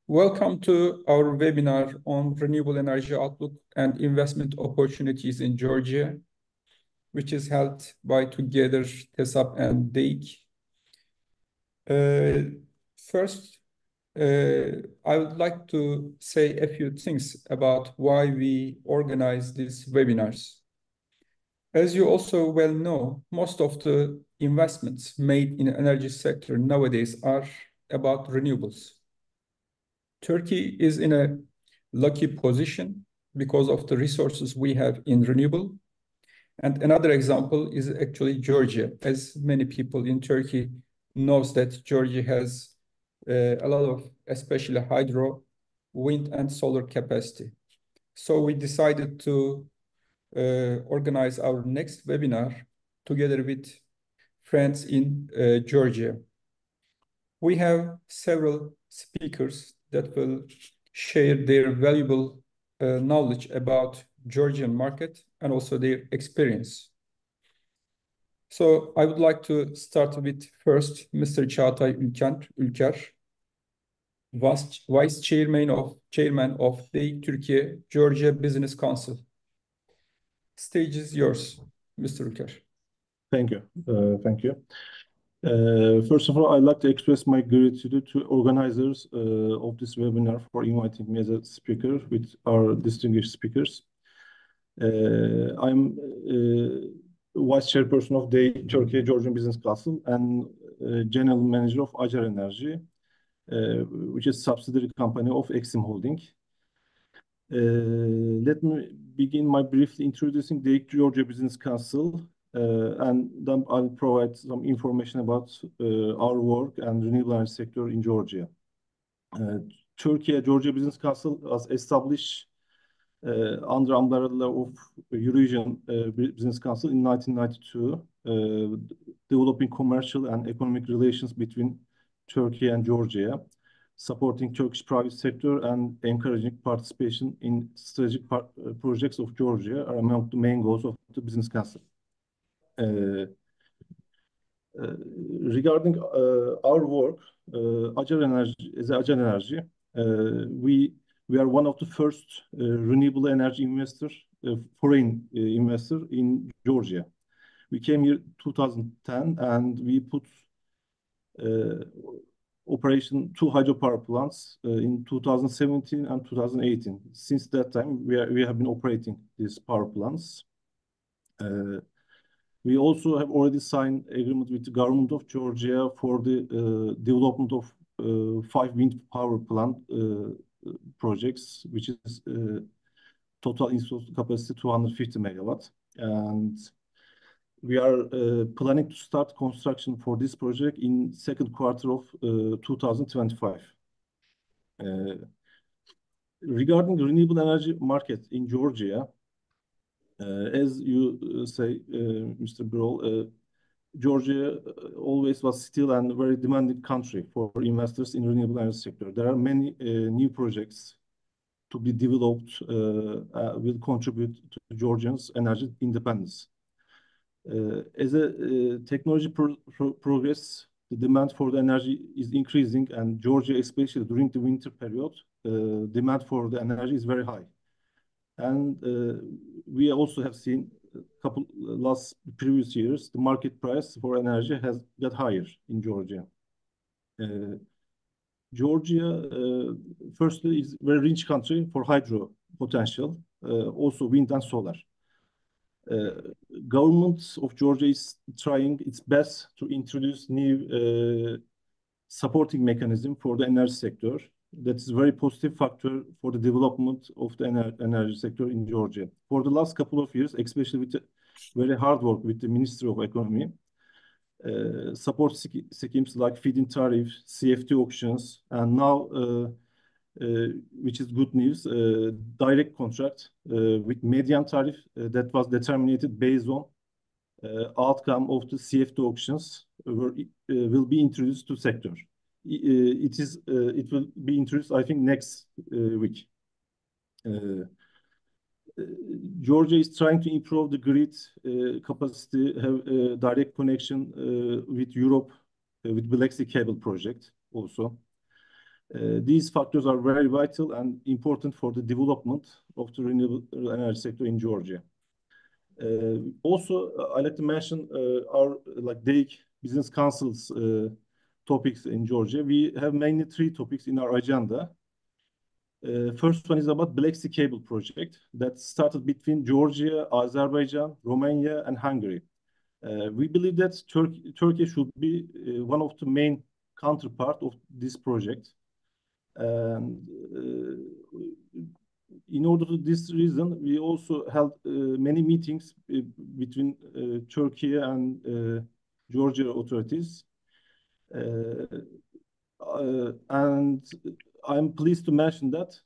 Welcome to our webinar on renewable energy outlook and investment opportunities in Georgia, which is held by together TESAP and DEİK. First, I would like to say a few things about why we organize these webinars. As you also well know, most of the investments made in the energy sector nowadays are about renewables. Turkey is in a lucky position because of the resources we have in renewable. And another example is actually Georgia, as many people in Turkey knows that Georgia has a lot of especially hydro, wind and solar capacity. So we decided to organize our next webinar together with friends in Georgia. We have several speakers that will share their valuable knowledge about Georgian market and also their experience. So I would like to start with first Mr. Çağatay Ülker, Vice Chairman of DEİK Türkiye Georgia Business Council. Stage is yours, Mr. Ülker. Thank you. Thank you. First of all, I'd like to express my gratitude to organizers of this webinar for inviting me as a speaker with our distinguished speakers. I'm Vice Chairperson of the Turkey Georgian Business Council and General Manager of Acar Energy, which is a subsidiary company of Exim Holding. Let me begin by briefly introducing the Georgia Business Council, and then I'll provide some information about our work and renewable energy sector in Georgia. Turkey Georgia Business Council was established under umbrella of Eurasian Business Council in 1992, developing commercial and economic relations between Turkey and Georgia, supporting Turkish private sector and encouraging participation in strategic projects of Georgia are among the main goals of the Business Council. Regarding our work, Acar Energy, we are one of the first renewable energy foreign investor in Georgia. We came here 2010 and we put operation 2 hydropower plants in 2017 and 2018. Since that time, we have been operating these power plants. We also have already signed agreement with the government of Georgia for the development of 5 wind power plant projects, which is total installed capacity 250 megawatts. And we are planning to start construction for this project in second quarter of 2025. Regarding the renewable energy market in Georgia, as you say, Mr. Birol, Georgia always was still a very demanding country for investors in renewable energy sector. There are many new projects to be developed will contribute to Georgians' energy independence. As a technology progress, the demand for the energy is increasing, and Georgia, especially during the winter period, demand for the energy is very high. And we also have seen previous years, the market price for energy has got higher in Georgia. Georgia, firstly, is a very rich country for hydro potential, also wind and solar. Government of Georgia is trying its best to introduce new supporting mechanism for the energy sector. That is a very positive factor for the development of the energy sector in Georgia. For the last couple of years, especially with the very hard work with the Ministry of Economy, support schemes like feed-in tariff, CFD auctions, and now, which is good news, direct contract with median tariff that was determined based on outcome of the CFD auctions will be introduced to sector. It will be introduced, I think, next week. Georgia is trying to improve the grid capacity, have direct connection with Europe, with Black Sea Cable project also. These factors are very vital and important for the development of the renewable energy sector in Georgia. Also, I like to mention our DEİK Business Council's topics in Georgia. We have mainly three topics in our agenda. First one is about Black Sea Cable project that started between Georgia, Azerbaijan, Romania, and Hungary. We believe that Turkey should be one of the main counterpart of this project. And in order to this reason, we also held many meetings between Turkey and Georgia authorities. And I'm pleased to mention that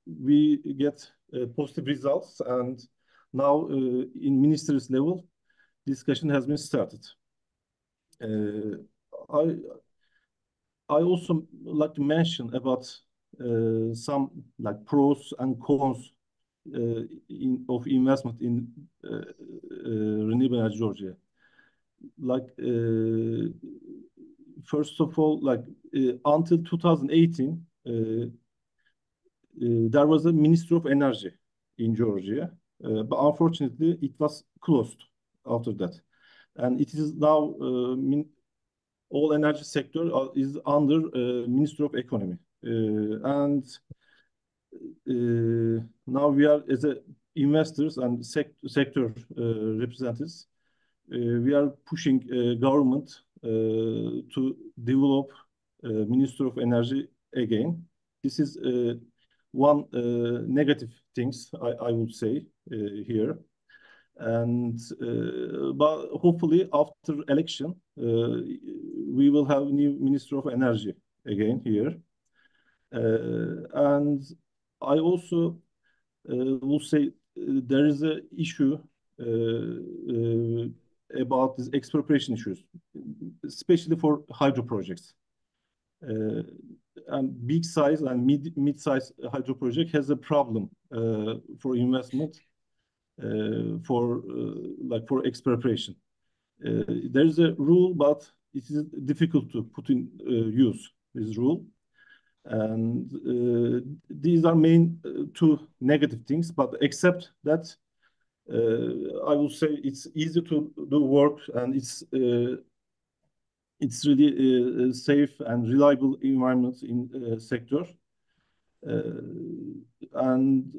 we get positive results, and now in ministers level, discussion has been started. I also like to mention about some pros and cons of investment in renewable energy Georgia. First of all, until 2018, there was a Ministry of Energy in Georgia, but unfortunately, it was closed after that, and it is now all energy sector is under Ministry of Economy, and now we are as investors and sector representatives. We are pushing government to develop Ministry of Energy again. This is one negative things I would say here. And but hopefully after election we will have new Minister of Energy again here. And I also will say there is a issue about these expropriation issues, especially for hydro projects. And big size and mid-size hydro project has a problem for investment, for expropriation. There is a rule, but it is difficult to put in use this rule. And these are main two negative things, but except that, I will say it's easy to do work, and it's really a safe and reliable environment in sector. And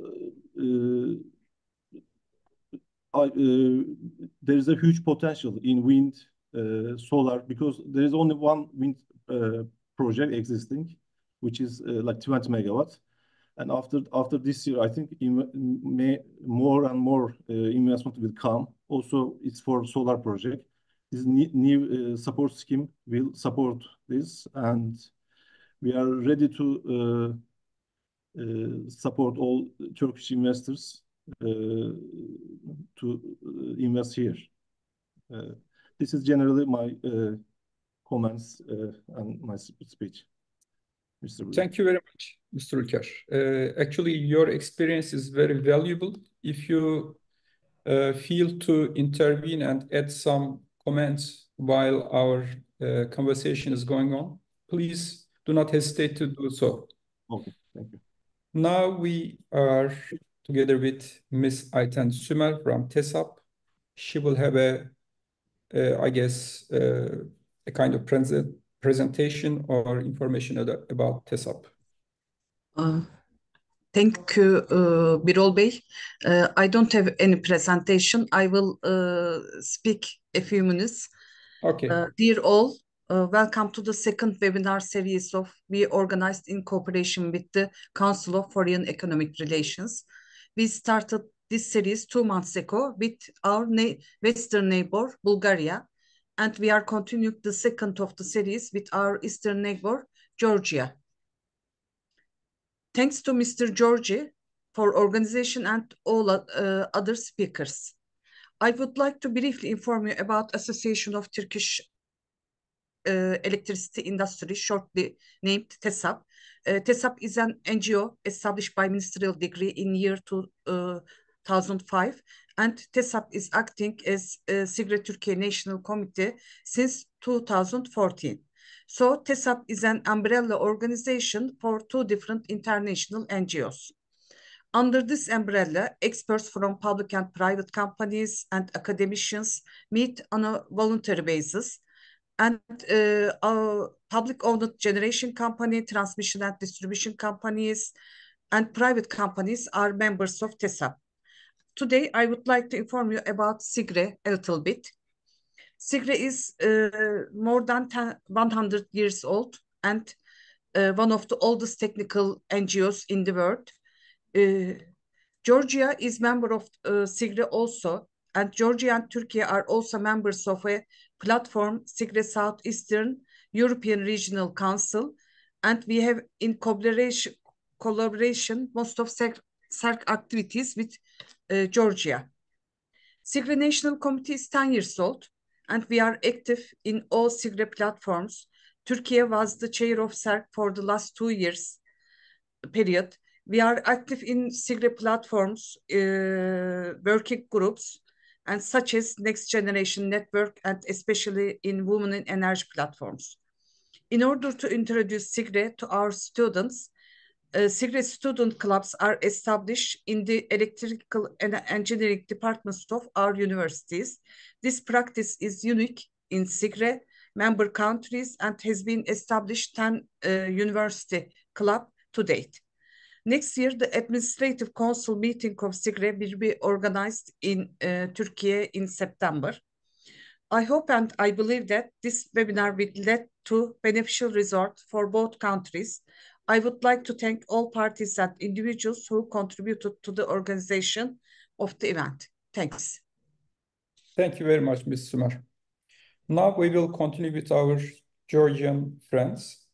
there is a huge potential in wind, solar, because there is only one wind project existing, which is 20 megawatts. And after this year, I think more and more investment will come. Also, it's for solar project. This new support scheme will support this, and we are ready to support all Turkish investors to invest here. This is generally my comments and my speech. Mr. Thank you very much, Mr. Ülker. Actually, your experience is very valuable. If you feel to intervene and add some comments while our conversation is going on, please do not hesitate to do so. Okay, thank you. Now we are together with Ms. Ayten Sümer from TESAP. She will have I guess, a kind of presentation or information about TESAP. Thank you, Birol Bey. I don't have any presentation. I will speak a few minutes. Okay. Dear all, welcome to the second webinar series we organized in cooperation with the Council of Foreign Economic Relations. We started this series 2 months ago with our Western neighbor, Bulgaria, and we are continuing the second of the series with our Eastern neighbor, Georgia. Thanks to Mr. Georgi for organization and all other speakers. I would like to briefly inform you about Association of Turkish Electricity Industry, shortly named TESAP. TESAP is an NGO established by ministerial decree in year 2005, and TESAP is acting as a Sigre Türkiye National Committee since 2014. So TESAP is an umbrella organization for two different international NGOs. Under this umbrella, experts from public and private companies and academicians meet on a voluntary basis, and our public-owned generation company, transmission and distribution companies, and private companies are members of TESAP. Today, I would like to inform you about SIGRE a little bit. SIGRE is more than 100 years old and one of the oldest technical NGOs in the world. Georgia is member of SIGRE also, and Georgia and Turkey are also members of a platform, SIGRE Southeastern European Regional Council, and we have in collaboration most of SERC activities with Georgia. SIGRE National Committee is 10 years old, and we are active in all SIGRE platforms. Turkey was the chair of SERC for the last 2 years period. We are active in SIGRE platforms, working groups, and such as Next Generation Network, and especially in Women in Energy platforms. In order to introduce SIGRE to our students, SIGRE student clubs are established in the electrical and engineering departments of our universities. This practice is unique in SIGRE member countries and has been established 10 university club to date. Next year, the Administrative Council meeting of SIGRE will be organized in Turkey in September. I hope and I believe that this webinar will lead to beneficial results for both countries. I would like to thank all parties and individuals who contributed to the organization of the event. Thanks. Thank you very much, Ms. Sumer. Now we will continue with our Georgian friends.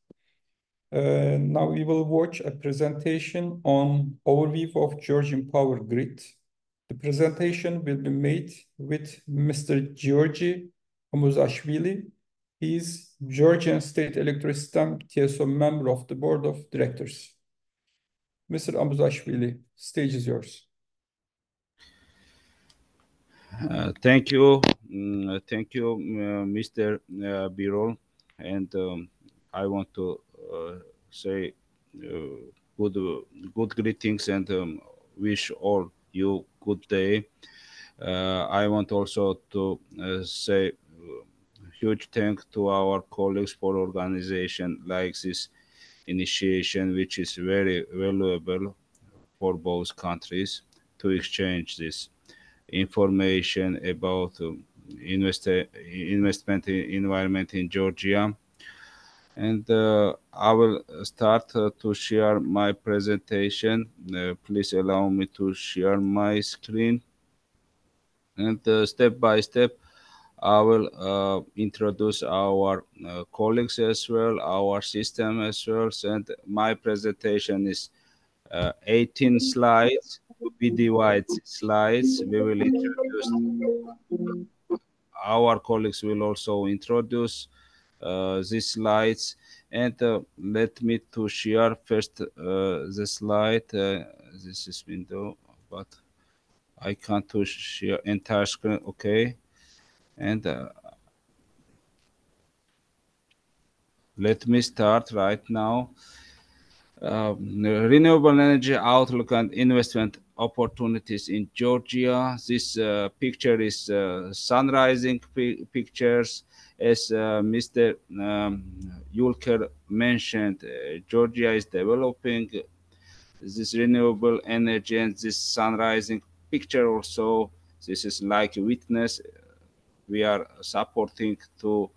Now we will watch a presentation on overview of Georgian power grid. The presentation will be made with Mr. Georgi Amuzashvili. He is Georgian State Electrosystem TSO member of the Board of Directors. Mr. Amuzashvili, stage is yours. Thank you, Mr. Birol, and I want to say good greetings and wish all you good day. I want also to say huge thanks to our colleagues for organization like this initiation, which is very valuable for both countries to exchange this information about investment environment in Georgia. And I will start to share my presentation. Please allow me to share my screen. And step by step, I will introduce our colleagues as well, our system as well. And my presentation is 18 slides. We divide slides. We will introduce, our colleagues will also introduce these slides. And let me to share first the slide. This is window, but I can't to share entire screen. Okay. And let me start right now. Renewable energy outlook and investment opportunities in Georgia. This picture is sun rising pictures. As Mr. Yulker mentioned, Georgia is developing this renewable energy, and this sun rising picture also. This is like a witness. We are supporting to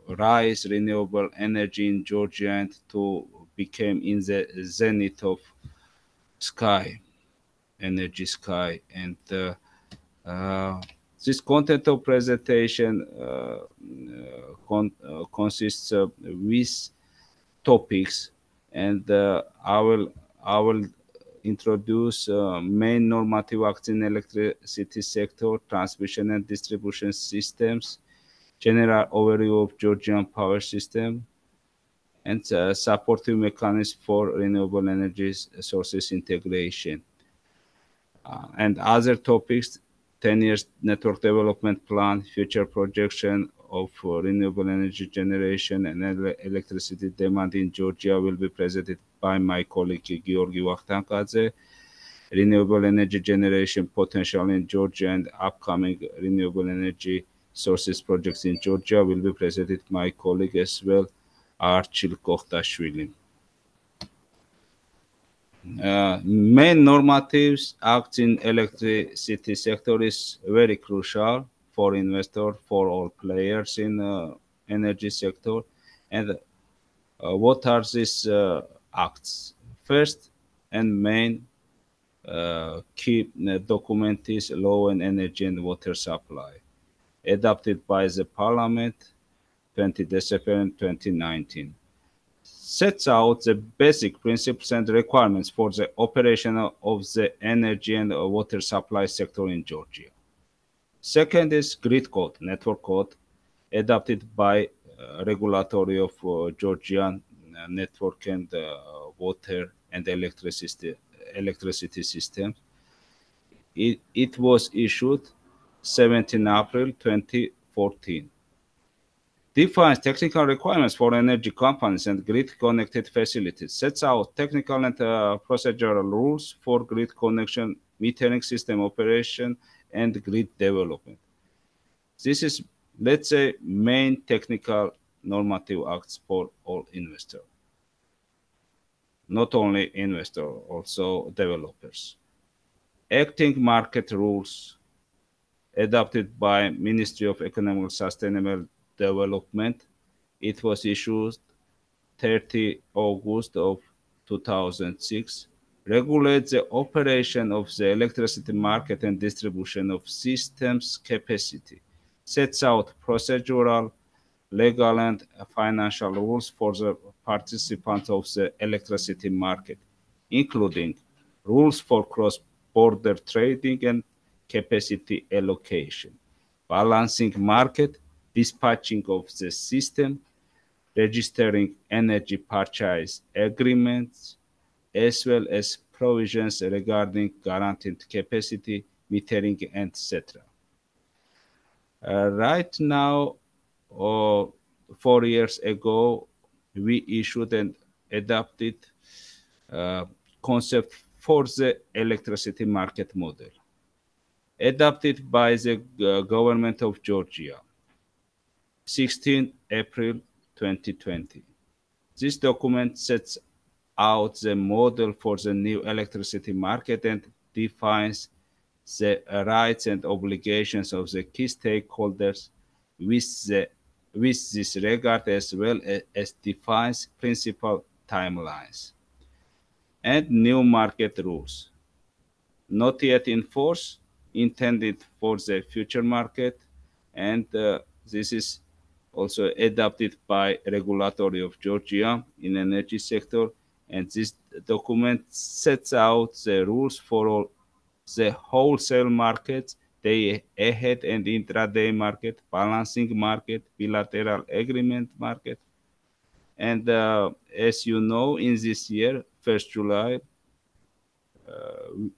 rise renewable energy in Georgia and to become in the zenith of sky, energy sky. And this content of presentation consists of with topics, and I will introduce main normative acts in electricity sector, transmission and distribution systems, general overview of Georgian power system, and supportive mechanism for renewable energy sources integration. And other topics, 10 years network development plan, future projection of renewable energy generation and electricity demand in Georgia will be presented by my colleague Georgi Vaktankadze. Renewable energy generation potential in Georgia and upcoming renewable energy sources projects in Georgia will be presented by my colleague as well, Archil Kohtashvili. Main normatives acts in electricity sector is very crucial for investor, for all players in energy sector. And what are these acts? First and main key document is Law on Energy and Water Supply, adopted by the Parliament 20 December 2019. Sets out the basic principles and requirements for the operation of the energy and water supply sector in Georgia. Second is Grid Code, Network Code, adopted by regulatory of Georgian network and water and electricity systems. It was issued 17 April 2014. Defines technical requirements for energy companies and grid-connected facilities, sets out technical and procedural rules for grid connection, metering system operation, and grid development. This is, let's say, main technical normative acts for all investors. Not only investors, also developers. Acting market rules adopted by Ministry of Economic Sustainable Development. It was issued 30 August of 2006, regulates the operation of the electricity market and distribution of systems capacity, sets out procedural, legal and financial rules for the participants of the electricity market, including rules for cross-border trading and capacity allocation, balancing market, dispatching of the system, registering energy purchase agreements, as well as provisions regarding guaranteed capacity, metering, etc. Right now, 4 years ago, we issued and adopted concept for the electricity market model, adopted by the government of Georgia, 16 April 2020. This document sets out the model for the new electricity market and defines the rights and obligations of the key stakeholders with this regard, as well as defines principal timelines and new market rules, not yet in force, intended for the future market, and this is also adopted by regulatory of Georgia in energy sector, and this document sets out the rules for all the wholesale markets, day ahead and intraday market, balancing market, bilateral agreement market. And as you know, in this year, 1st July,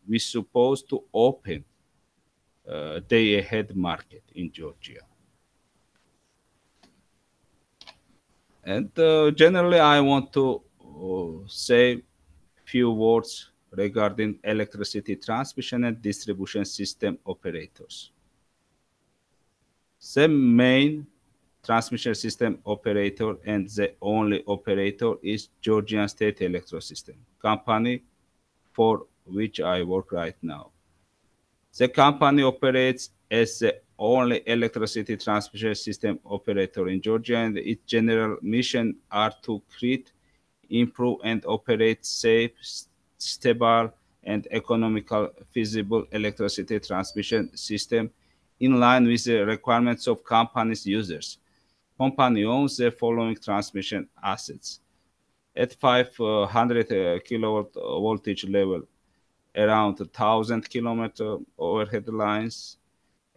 we're supposed to open day ahead market in Georgia. And generally, I want to say few words regarding electricity transmission and distribution system operators. The main transmission system operator and the only operator is Georgian State Electrosystem company, for which I work right now. The company operates as the only electricity transmission system operator in Georgia, and its general mission are to create, improve, and operate safe, stable, and economical feasible electricity transmission system in line with the requirements of company's users. Company owns the following transmission assets: at 500 kilowatt voltage level, around 1,000 kilometer overhead lines.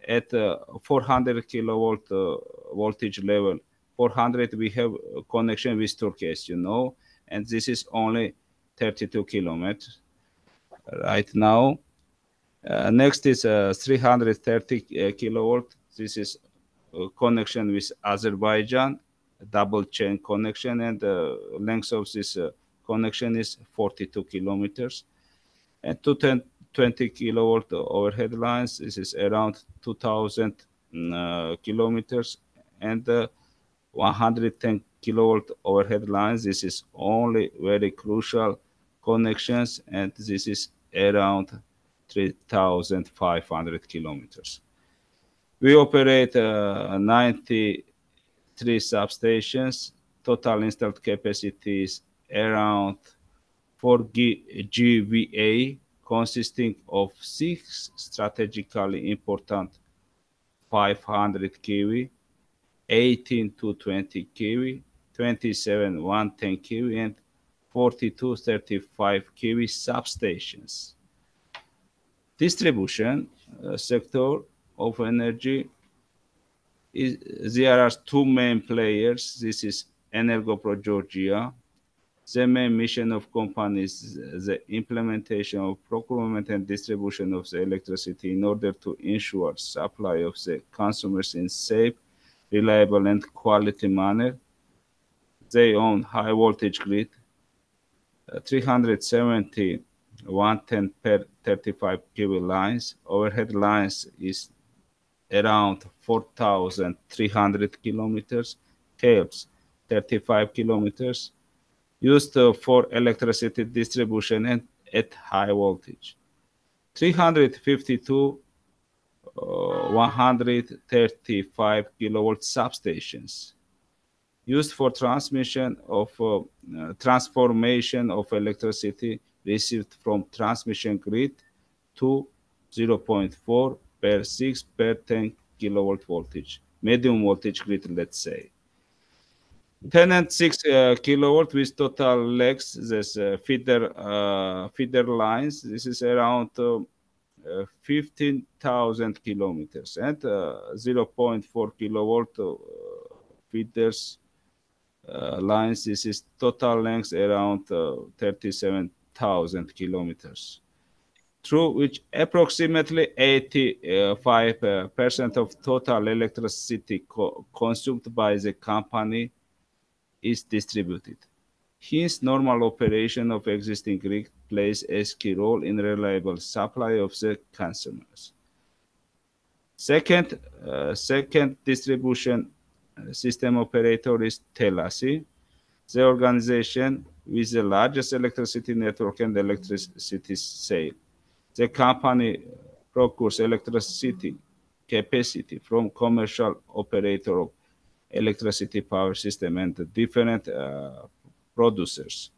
At 400 kilovolt voltage level, 400 we have a connection with Turkey, as you know, and this is only 32 kilometers right now. Next is 330 kilovolt. This is connection with Azerbaijan, double chain connection, and the length of this connection is 42 kilometers. And 220 kilovolt overhead lines, this is around 2000 kilometers, and 110 kilovolt overhead lines, this is only very crucial connections, and this is around 3,500 kilometers. We operate 93 substations. Total installed capacity is around 4 GVA, consisting of 6 strategically important 500 kV, 18 to 20 kV, 27 110 kV, and 42 35 kV substations. Distribution sector of energy there are 2 main players. This is Energopro Georgia. The main mission of companies is the implementation of procurement and distribution of the electricity in order to ensure supply of the consumers in safe, reliable, and quality manner. They own high voltage grid, 370 110 per 35 kV lines. Overhead lines is around 4,300 kilometers. Cables, 35 kilometers, used for electricity distribution and at high voltage. 352 135 kilovolt substations used for transmission of transformation of electricity received from transmission grid to 0.4 per 6 per 10 kilovolt voltage, medium voltage grid, let's say. 10 and 6 kilovolt with total legs, this feeder lines, this is around 15,000 kilometers, and 0.4 kilovolt feeders lines, this is total length around 37,000 kilometers, through which approximately 85% of total electricity consumed by the company is distributed. Hence, normal operation of existing grid plays a key role in reliable supply of the consumers. Second distribution system operator is Telasi, the organization with the largest electricity network and electricity sale. The company procures electricity capacity from commercial operator of electricity power system and different producers,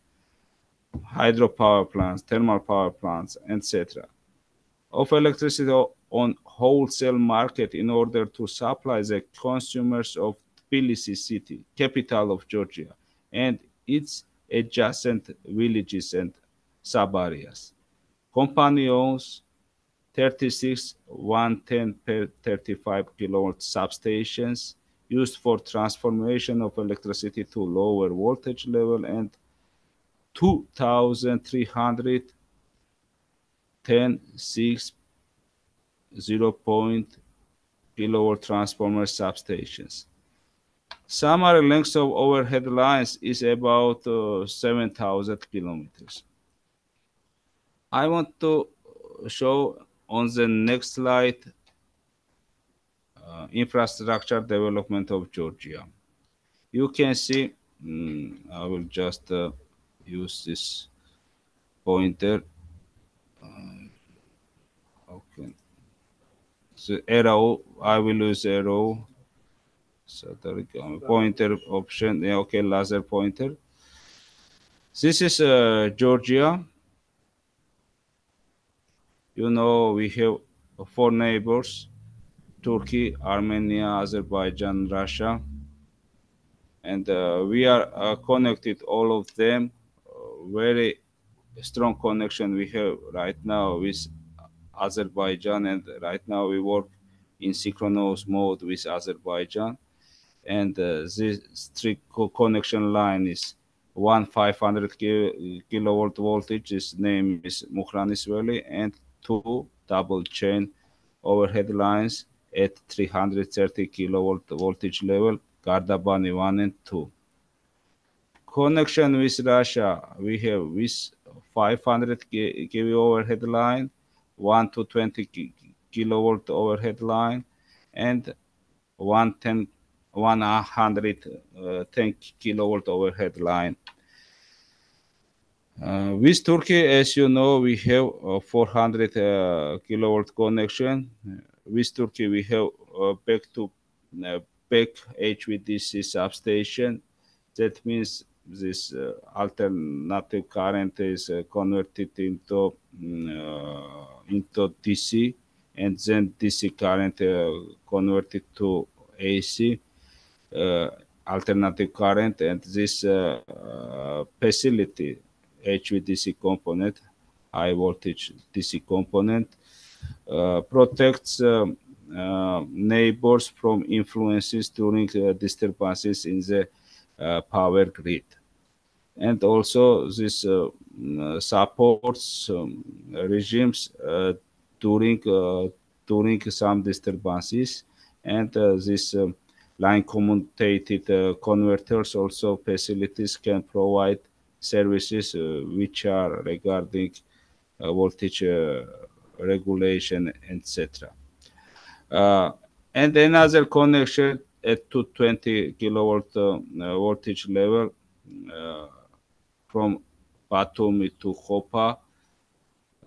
hydropower plants, thermal power plants, etc., of electricity on wholesale market in order to supply the consumers of Tbilisi city, capital of Georgia, and its adjacent villages and sub-areas. Company owns 36 110 per 35 kilowatt substations used for transformation of electricity to lower voltage level, and 2,310 0.0 kilowatt transformer substations. Summary length of overhead lines is about 7,000 kilometers. I want to show on the next slide infrastructure development of Georgia. You can see, I will just use this pointer. Okay. So arrow, I will use arrow. So there we go. Pointer option. Yeah, okay, laser pointer. This is Georgia. You know, we have 4 neighbors: Turkey, Armenia, Azerbaijan, Russia. And we are connected, all of them. Very strong connection we have right now with Azerbaijan, and right now we work in synchronous mode with Azerbaijan. And this strict connection line is 500 kilovolt voltage. Its name is Mukhranis Valley, and 2 double chain overhead lines at 330 kilovolt voltage level, Gardabani 1 and 2. Connection with Russia, we have with 500 kV overhead line, 1 to 20 kilovolt overhead line, and 110 110 kilovolt overhead line. With Turkey, as you know, we have 400 kilovolt connection. With Turkey, we have back to back HVDC substation. That means this alternative current is converted into DC, and then DC current converted to AC. Alternative current, and this facility HVDC component, high voltage DC component, protects neighbors from influences during disturbances in the power grid. And also this supports regimes during some disturbances, and this line commutated converters also facilities can provide services which are regarding voltage regulation, etc. And another connection at 220 kilovolt voltage level from Batumi to Hopa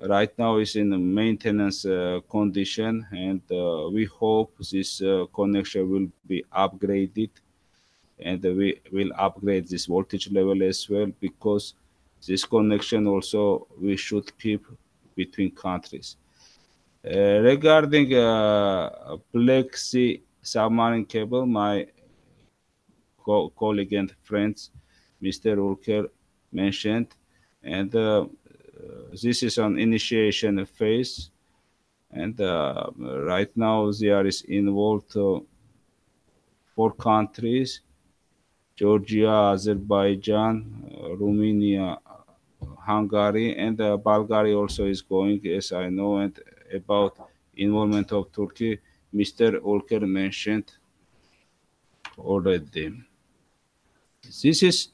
right now is in a maintenance condition, and we hope this connection will be upgraded, and we will upgrade this voltage level as well, because this connection also we should keep between countries. Regarding Black Sea submarine cable, my colleague and friends, Mr. Ulker, mentioned, and this is an initiation phase, and right now there is involved 4 countries: Georgia, Azerbaijan, Romania, Hungary, and Bulgaria also is going, as I know. And about involvement of Turkey, Mr. Ulker mentioned already. This is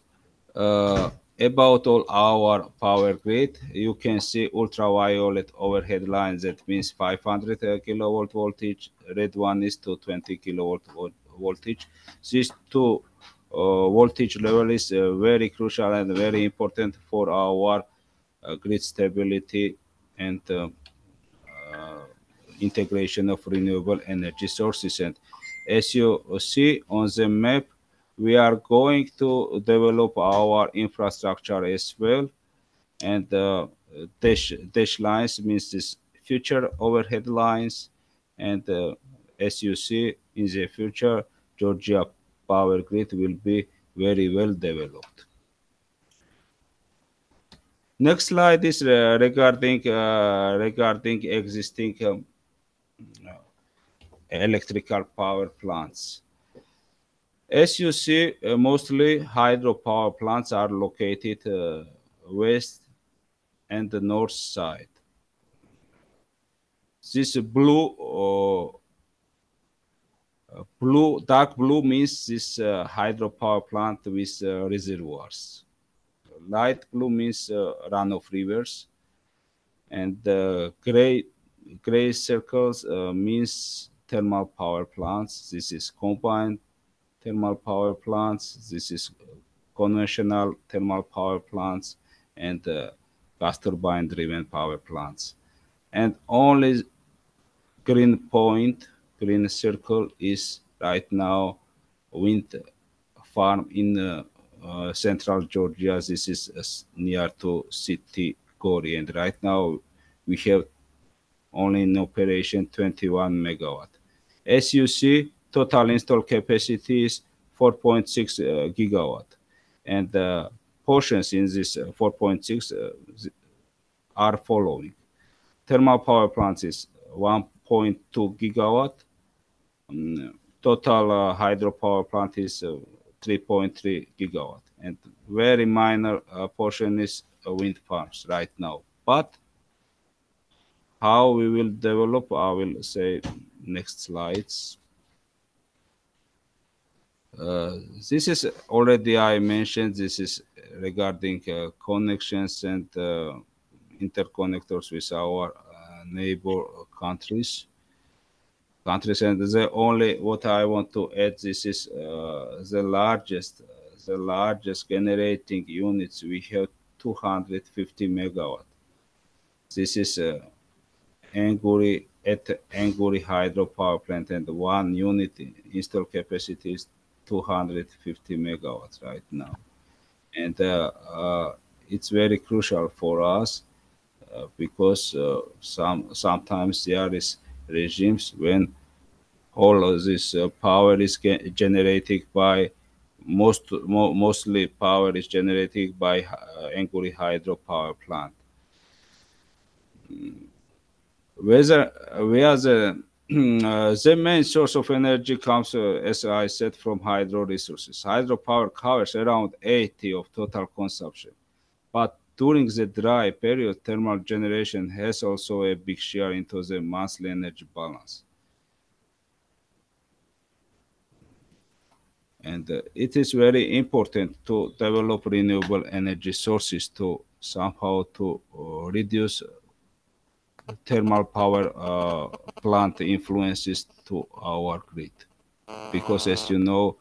about all our power grid. You can see ultraviolet overhead lines, that means 500 kilovolt voltage. Red one is 220 kilovolt voltage. These two voltage level is very crucial and very important for our grid stability and integration of renewable energy sources. And as you see on the map, we are going to develop our infrastructure as well, and dash lines means this future overhead lines, and as you see in the future, Georgia power grid will be very well developed. Next slide is regarding existing electrical power plants. As you see, mostly hydropower plants are located west and the north side. This dark blue means this hydropower plant with reservoirs. Light blue means runoff rivers, and gray circles means thermal power plants. This is combined thermal power plants. This is conventional thermal power plants, and gas turbine driven power plants. And only green circle is right now wind farm in central Georgia. This is near to city Gori, and right now we have only in operation 21 megawatt. As you see, total installed capacity is 4.6 gigawatt, and portions in this 4.6 are following. Thermal power plants is 1.2 gigawatt. Total hydropower plant is 3.3 gigawatt, and very minor portion is wind farms right now. But how we will develop, I will say next slides. This is already I mentioned. This is regarding connections and interconnectors with our neighbor countries. And the only what I want to add, this is the largest generating units. We have 250 megawatt. This is Anguri hydropower plant, and one unit installed capacity is 250 megawatts right now. And it's very crucial for us because sometimes there is regimes when all of this power is generated by mostly power is generated by Anguri hydropower plant. Where the main source of energy comes, as I said, from hydro resources. Hydropower covers around 80% of total consumption. But during the dry period, thermal generation has also a big share into the monthly energy balance. And it is very important to develop renewable energy sources to somehow to reduce thermal power plant influences to our grid. Because as you know,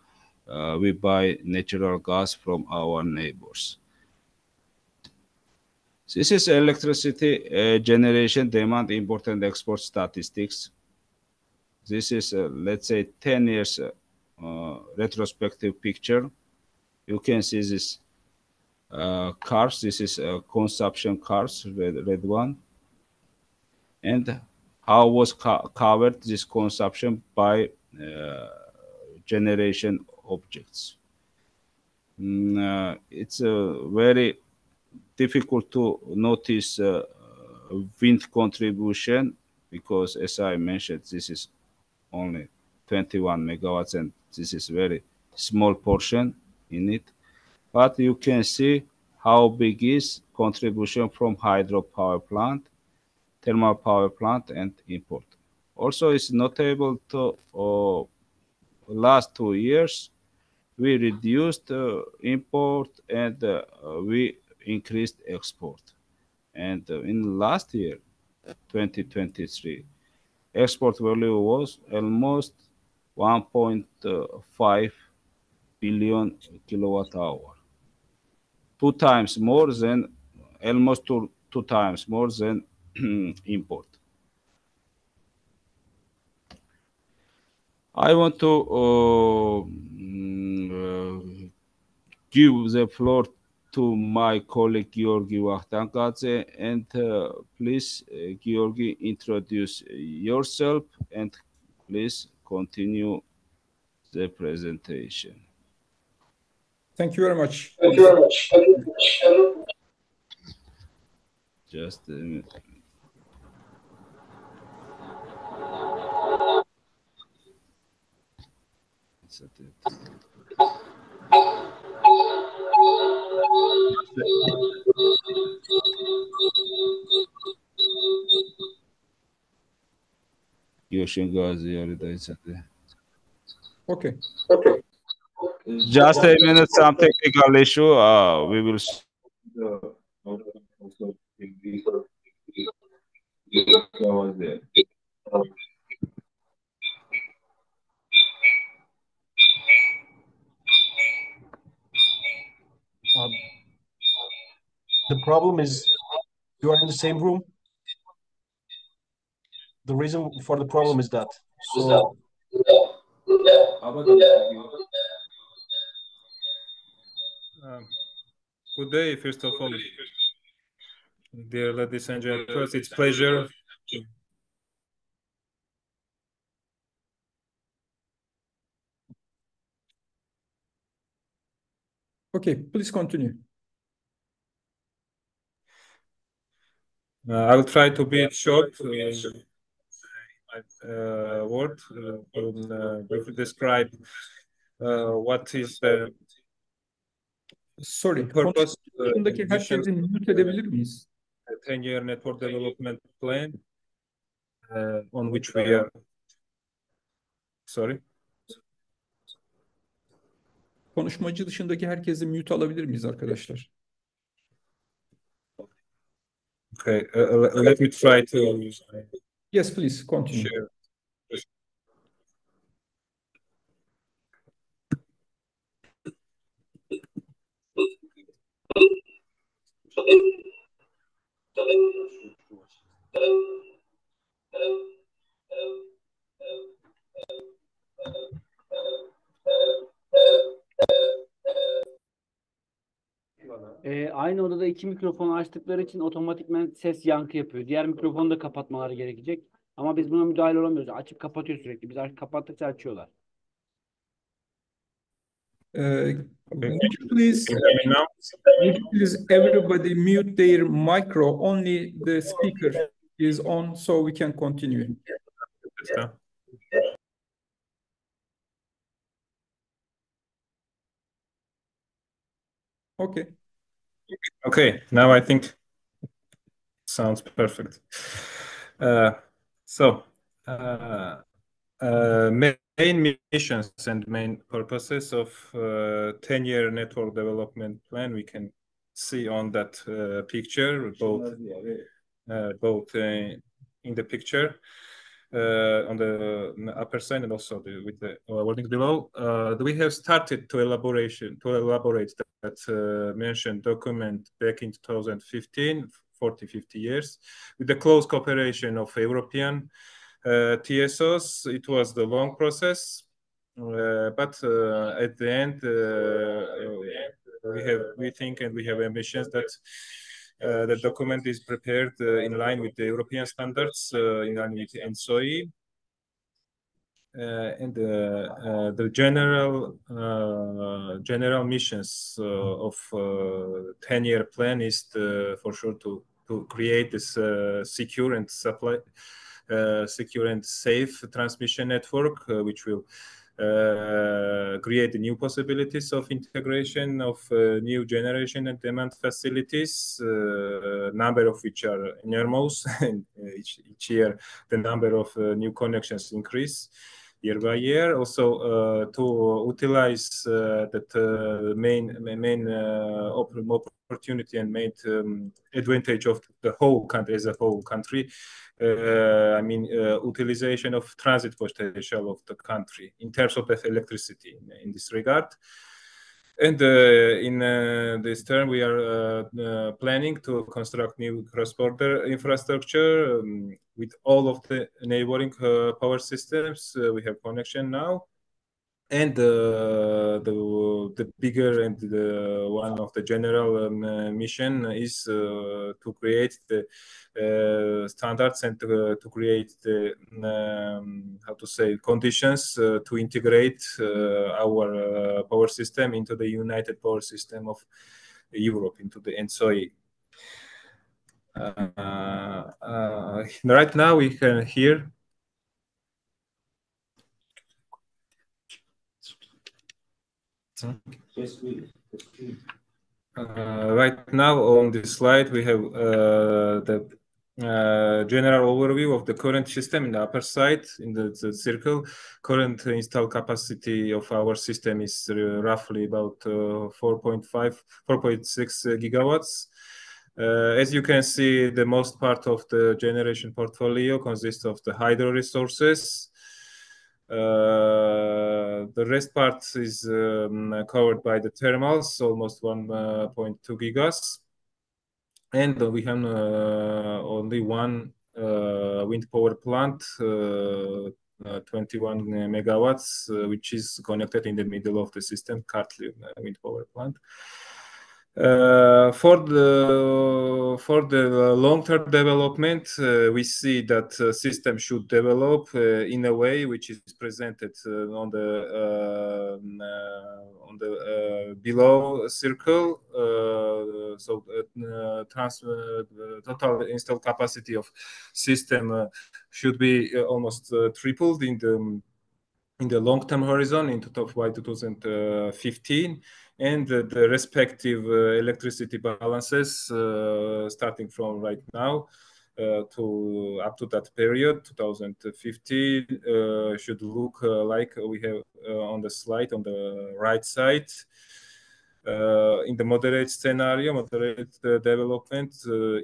we buy natural gas from our neighbors. This is electricity generation demand import and export statistics. This is, let's say, 10 years retrospective picture. You can see this cars. This is consumption cars, red one. And how was covered this consumption by generation objects. It's very difficult to notice wind contribution because, as I mentioned, this is only 21 megawatts and this is very small portion in it. But you can see how big is contribution from hydropower plant, thermal power plant, and import. Also, it's notable to last 2 years, we reduced import and we increased export. And in last year, 2023, export value was almost 1.5 billion kilowatt hour. Almost two times more than import. I want to give the floor to my colleague Georgi Vahtankadze, and please, Georgi, introduce yourself and please continue the presentation. Thank you very much. Just a minute. Okay. Just a minute, some technical issue. We will. The problem is you are in the same room. The reason for the problem is that. So good day, first of all, dear ladies and gentlemen. It's a pleasure. Okay, please continue. I will try to be short. Word briefly describe what is the Sorry, purpose. konuşmasındaki herkesi mute edebilir miyiz? 10-year network development plan on which we are Sorry. Konuşmacı dışındaki herkesi mute alabilir miyiz arkadaşlar? Okay, let me try to Yes, please continue. share. Aynı odada iki mikrofonu açtıkları için otomatikman ses yankı yapıyor. Diğer mikrofonu da kapatmaları gerekecek. Ama biz buna müdahale olamıyoruz. Açıp kapatıyor sürekli. Biz kapattıkça açıyorlar. Would you please, Can you hear me now? would you please everybody mute their micro? Only the speaker is on, so we can continue. Okay. Okay, now I think sounds perfect. So, main missions and main purposes of 10-year network development plan we can see on that picture, both in the picture on the upper side and also with the wording below. We have started to elaborate that mentioned document back in 2015, 40-50 years, with the close cooperation of European TSOs. It was the long process, but at the end, we think and we have ambitions that the document is prepared in line with the European standards, in line with ENSOI. And the general missions of 10-year plan is for sure to create this secure and safe transmission network, which will create new possibilities of integration of new generation and demand facilities, number of which are enormous, and each year the number of new connections increase year by year. Also, to utilize that main opportunity and main advantage of the whole country as a whole country. I mean, utilization of transit potential of the country in terms of the electricity in this regard. And in this term, we are planning to construct new cross-border infrastructure with all of the neighboring power systems. We have connection now. And the bigger and one of the general mission is to create the standards and to create the how to say conditions to integrate our power system into the united power system of Europe, into the ENSOI. Right now we can hear. Right now on this slide we have the general overview of the current system in the upper side in the circle. Current installed capacity of our system is roughly about 4.6 gigawatts. As you can see, the most part of the generation portfolio consists of the hydro resources. The rest part is covered by the thermals, almost 1.2 gigas. And we have only one wind power plant, 21 megawatts, which is connected in the middle of the system, Kartli wind power plant. For the long-term development, we see that system should develop in a way which is presented on the below circle. So total installed capacity of system should be almost tripled in the long-term horizon by 2015, and the respective electricity balances starting from right now to up to that period, 2050, should look like we have on the slide on the right side. In the moderate scenario, moderate development,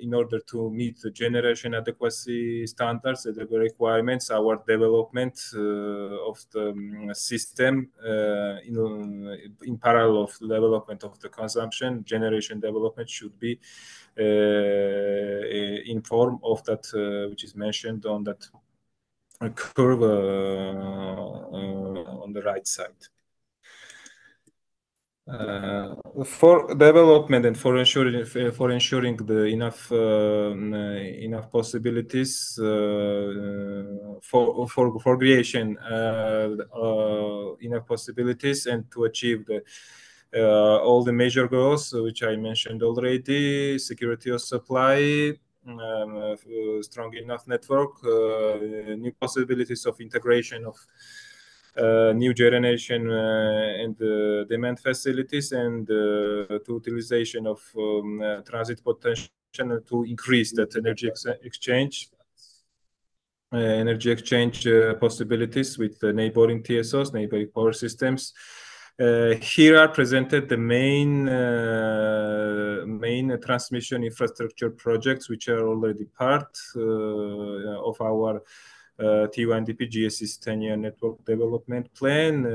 in order to meet the generation adequacy standards and the requirements, our development of the system in parallel of development of the consumption, generation development should be in form of that which is mentioned on that curve on the right side. For development and for ensuring the enough possibilities for creation enough possibilities and to achieve the all the major goals which I mentioned already: security of supply, strong enough network, new possibilities of integration of new generation and demand facilities, and to utilization of transit potential to increase that energy exchange possibilities with the neighboring TSOs, neighboring power systems. Here are presented the main transmission infrastructure projects which are already part of our T1DP GS's 10-year network development plan.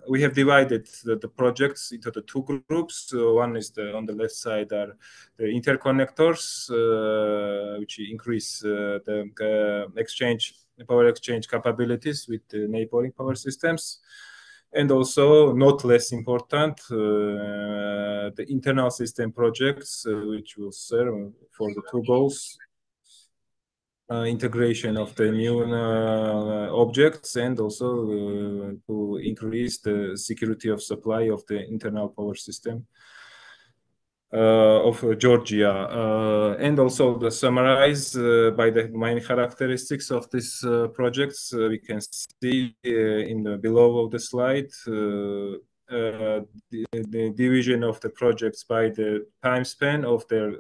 We have divided the projects into the two groups. One is on the left side are the interconnectors, which increase the power exchange capabilities with the neighboring power systems. And also, not less important, the internal system projects, which will serve for the two goals: integration of the new objects, and also to increase the security of supply of the internal power system of Georgia. And also the summarize by the main characteristics of these projects. We can see in the below of the slide the division of the projects by the time span of their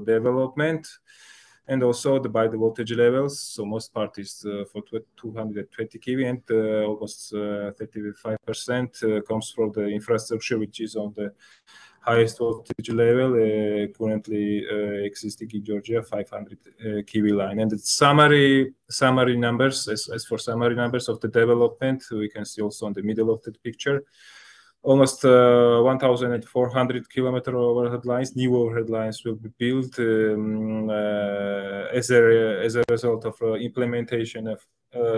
development, and also by the voltage levels. So most part is for 220 kV, and almost 35% comes from the infrastructure which is on the highest voltage level currently existing in Georgia, 500 kV line. And the summary numbers, as for summary numbers of the development, we can see also on the middle of the picture. Almost 1,400 kilometer overhead lines, new overhead lines will be built as a result of implementation of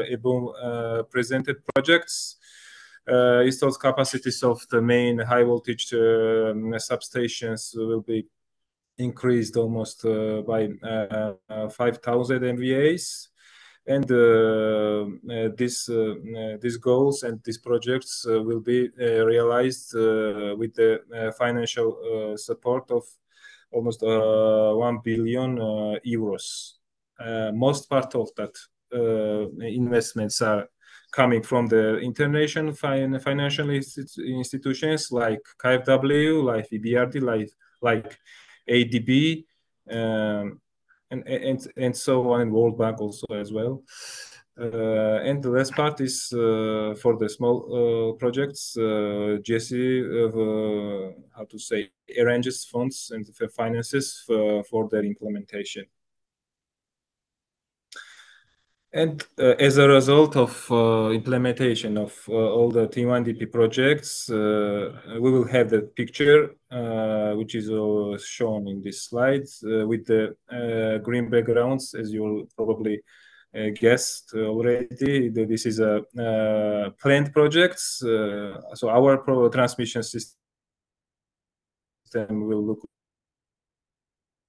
above presented projects. Installed capacities of the main high voltage substations will be increased almost by 5,000 MVAs. And these goals and these projects will be realized with the financial support of almost 1 billion euros. Most part of that investments are coming from the international financial institutions like KfW, like EBRD, like ADB, and so on, and World Bank also as well. And the last part is for the small projects. GSE arranges funds and finances for their implementation. And as a result of implementation of all the T1DP projects, we will have the picture, which is shown in this slide, with the green backgrounds, as you'll probably guessed already. This is a planned projects. So our transmission system will look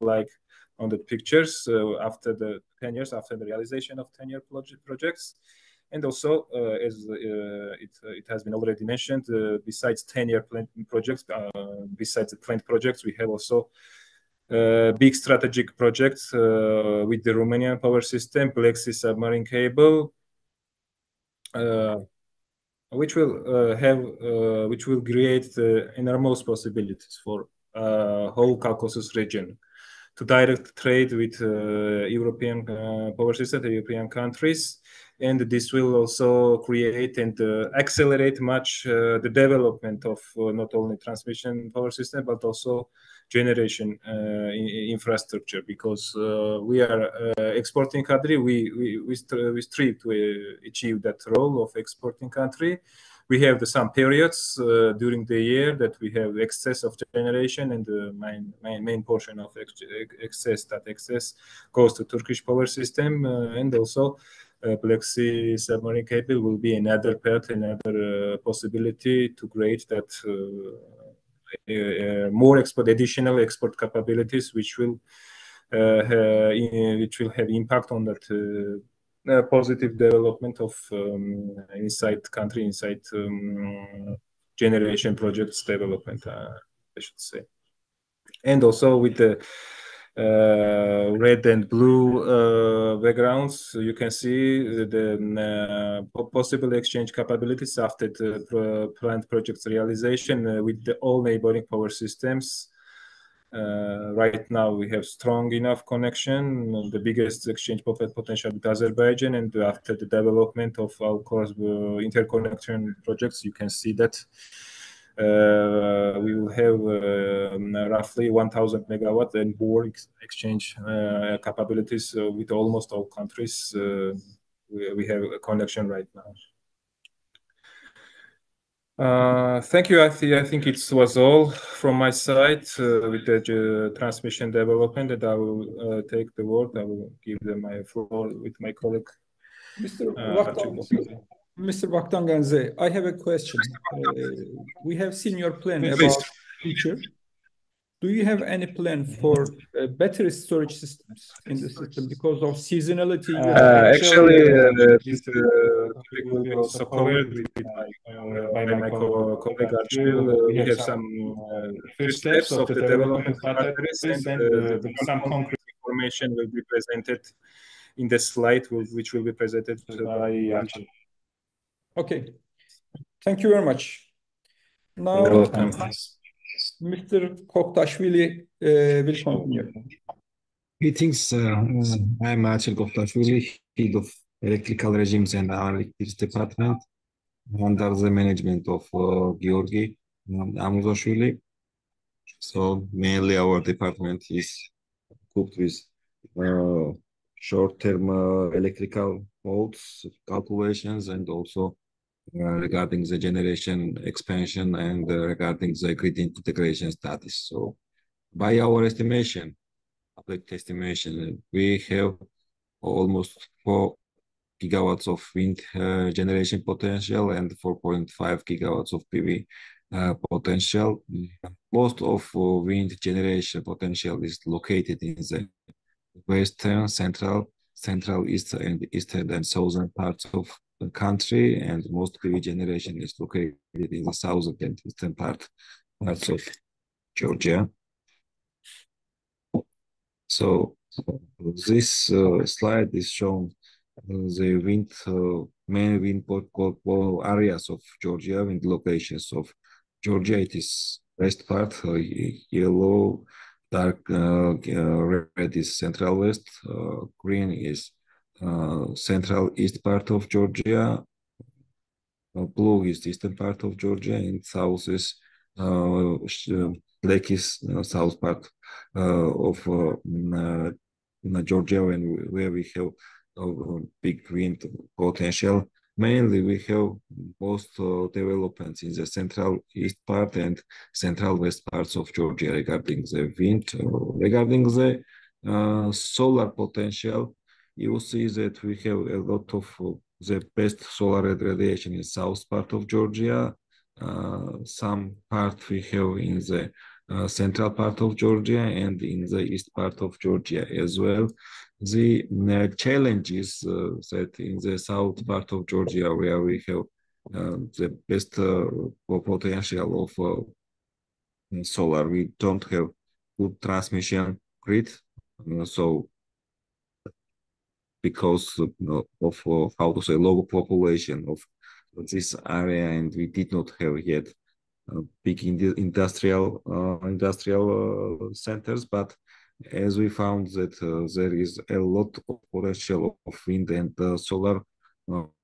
like on the pictures after the 10 years, after the realization of 10-year projects. And also, as it has been already mentioned, besides 10-year planned projects, besides the planned projects, we have also big strategic projects with the Romanian power system, Black Sea submarine cable, which will create enormous possibilities for whole Caucasus region. to direct trade with European power system, the European countries. And this will also create and accelerate much the development of not only transmission power system, but also generation infrastructure, because we are exporting country. We strive to achieve that role of exporting country. We have some periods during the year that we have excess of generation, and the main portion of excess goes to Turkish power system, and also Black Sea submarine cable will be another path, another possibility to create that more additional export capabilities, which will have impact on that positive development of inside generation projects development, I should say. And also with the red and blue backgrounds, you can see the possible exchange capabilities after the planned project's realization with all neighboring power systems. Right now, we have strong enough connection, the biggest exchange potential with Azerbaijan, and after the development of our interconnection projects, you can see that we will have roughly 1,000 megawatt and more exchange capabilities with almost all countries. We have a connection right now. Thank you. I think it was all from my side with the transmission development, that I will take the word. I will give them my floor with my colleague. Mr. Vaktanganze, I have a question. We have seen your plan about future. Do you have any plan for better storage systems in the system because of seasonality? Actually, this topic will be also covered by my colleague Archil. We have some first steps of the development of batteries, and some concrete information will be presented in the slide, which will be presented by Archil. Okay. Thank you very much. Now, you're welcome. Mr. Koktashvili will continue. Greetings. I'm Archil Koktashvili, Head of Electrical Regimes and Analytics Department, under the management of Georgi Amuzashvili. So mainly our department is equipped with short-term electrical modes calculations, and also regarding the generation expansion, and regarding the grid integration status. So by our estimation, public estimation, we have almost 4 gigawatts of wind generation potential and 4.5 gigawatts of PV potential. Most of wind generation potential is located in the western, central, east, and eastern and southern parts of the country, and most PV generation is located in the southern and eastern parts of Georgia. So this slide is showing the main wind areas of Georgia, wind locations of Georgia. It is west part, yellow, dark red is central west, green is central east part of Georgia, blue is the eastern part of Georgia, and south is black is south part of Georgia, where we have big wind potential. Mainly, we have most developments in the central east part and central west parts of Georgia regarding the wind. Regarding the solar potential, you see that we have a lot of the best solar radiation in south part of Georgia. Some part we have in the central part of Georgia and in the east part of Georgia as well. The challenge is that in the south part of Georgia, where we have the best potential of solar, we don't have good transmission grid. So because of how to say, low population of this area, and we did not have yet big industrial centers, but as we found that there is a lot of potential of wind and solar,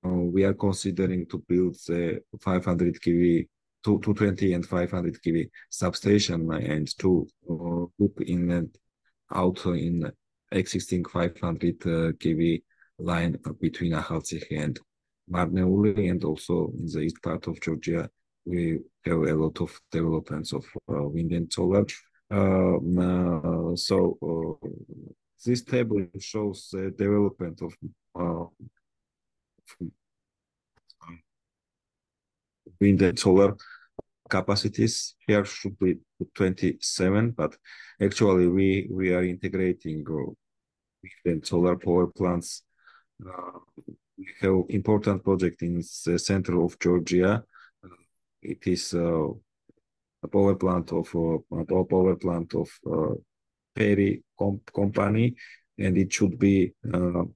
we are considering to build the 500 kV, 220 and 500 kV substation and to look in and out in existing 500 kV line between Ahalcich and Marneuli, and also in the east part of Georgia, we have a lot of developments of wind and solar. This table shows the development of wind and solar capacities. Here should be 27, but actually we are integrating wind and solar power plants. We have important project in the center of Georgia. It is a power plant of Perry company, and it should be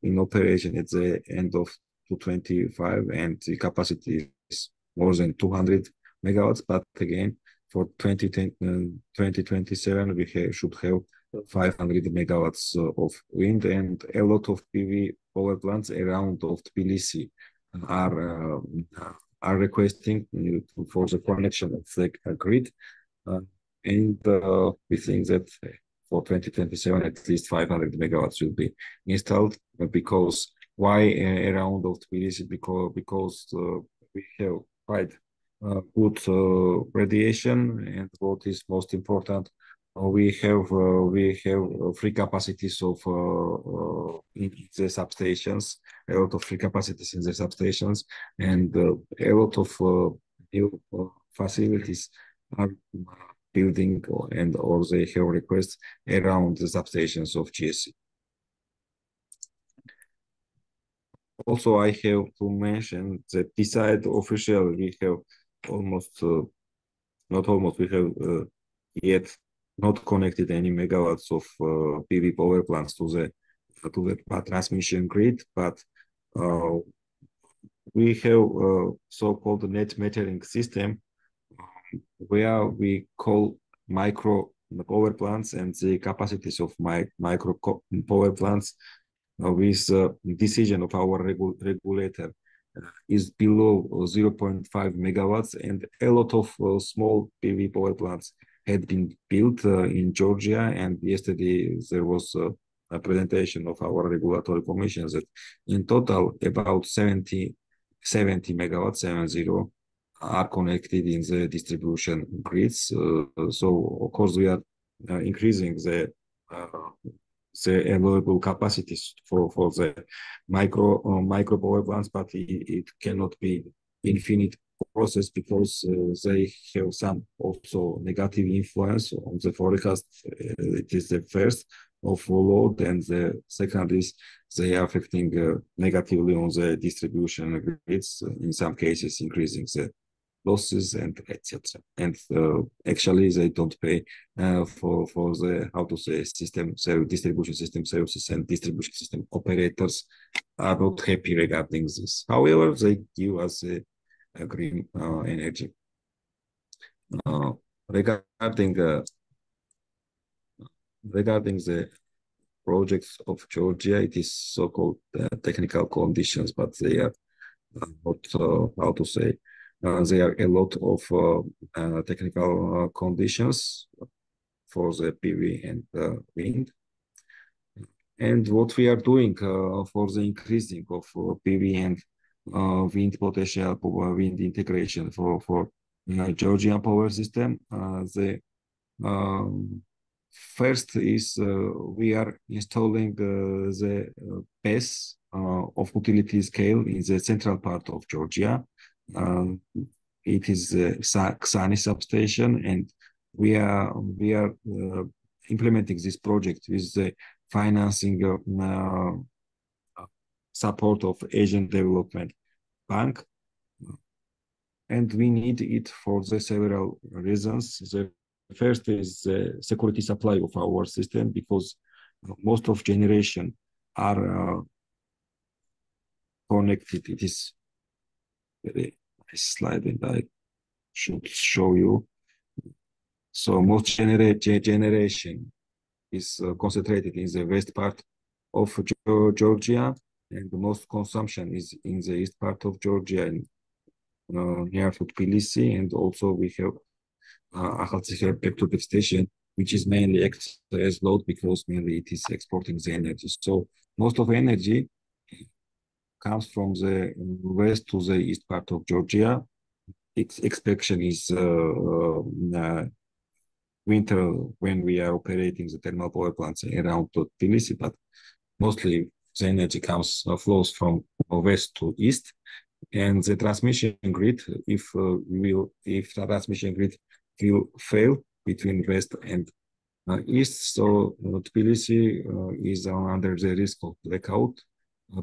in operation at the end of 2025, and the capacity is more than 200 megawatts. But again, for 2027, we should have 500 megawatts of wind, and a lot of PV power plants around of Tbilisi are requesting for the connection of the grid. And we think that for 2027, at least 500 megawatts will be installed. Because why around of Tbilisi? Because we have quite good radiation, and what is most important, we have free capacities of in the substations, a lot of free capacities in the substations, and a lot of new facilities are building and or they have requests around the substations of GSC. Also, I have to mention that beside official, we have almost, not almost, we have yet not connected any megawatts of PV power plants to the transmission grid, but we have so-called net metering system, where we call micro power plants, and the capacities of micro power plants with decision of our regulator is below 0.5 megawatts, and a lot of small PV power plants had been built in Georgia. And yesterday there was a presentation of our regulatory commission that in total about 70 megawatts, 70, are connected in the distribution grids. So of course we are increasing the available capacities for the micro power plants, but it cannot be infinite process, because they have some also negative influence on the forecast. It is the first of load, and the second is they are affecting negatively on the distribution grids, in some cases increasing the losses and etc. And actually they don't pay for the, how to say, distribution system services, and distribution system operators are not happy regarding this. However, they give us a green energy. Regarding the projects of Georgia, it is so-called technical conditions, but they are not, how to say, there are a lot of technical conditions for the PV and wind. And what we are doing for the increasing of PV and wind potential, wind integration for Georgian power system, the first is we are installing the BESS of utility scale in the central part of Georgia. It is the Ksani substation, and we are implementing this project with the financing support of Asian Development Bank, and we need it for the several reasons. The first is the security supply of our system, because most of generation are connected. It is very nice slide, and I should show you. So most generation is concentrated in the west part of Georgia, and the most consumption is in the east part of Georgia, near to Tbilisi, and also we have Akhaltsikhe electric station, which is mainly acts as load because mainly it is exporting the energy. So most of energy comes from the west to the east part of Georgia. Its expansion is winter when we are operating the thermal power plants around Tbilisi, but mostly the energy flows from west to east. And the transmission grid, if the transmission grid will fail between west and east, so Tbilisi is under the risk of blackout.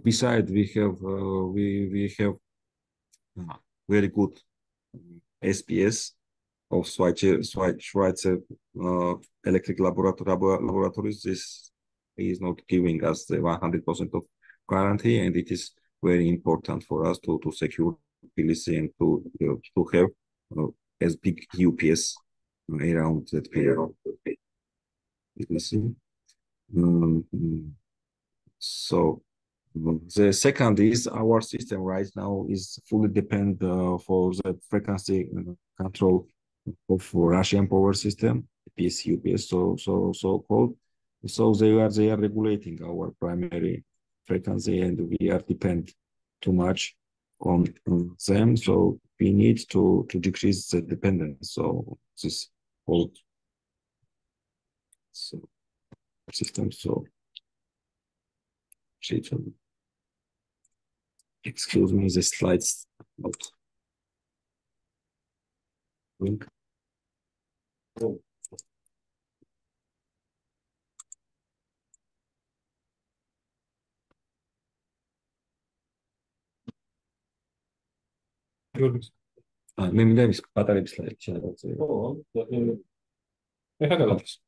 Besides, we have very good SPS of Schweizer electric laboratories. This is not giving us the 100% of guarantee, and it is very important for us to secure Tbilisi and to have as big UPS around that period. So the second is our system right now is fully depend for the frequency control of Russian power system, PSUPS, so called. So they are regulating our primary frequency, and we are depend too much on them. So we need to decrease the dependence. So this whole system. So excuse me, the slides not link. Oh. Maybe battery slide.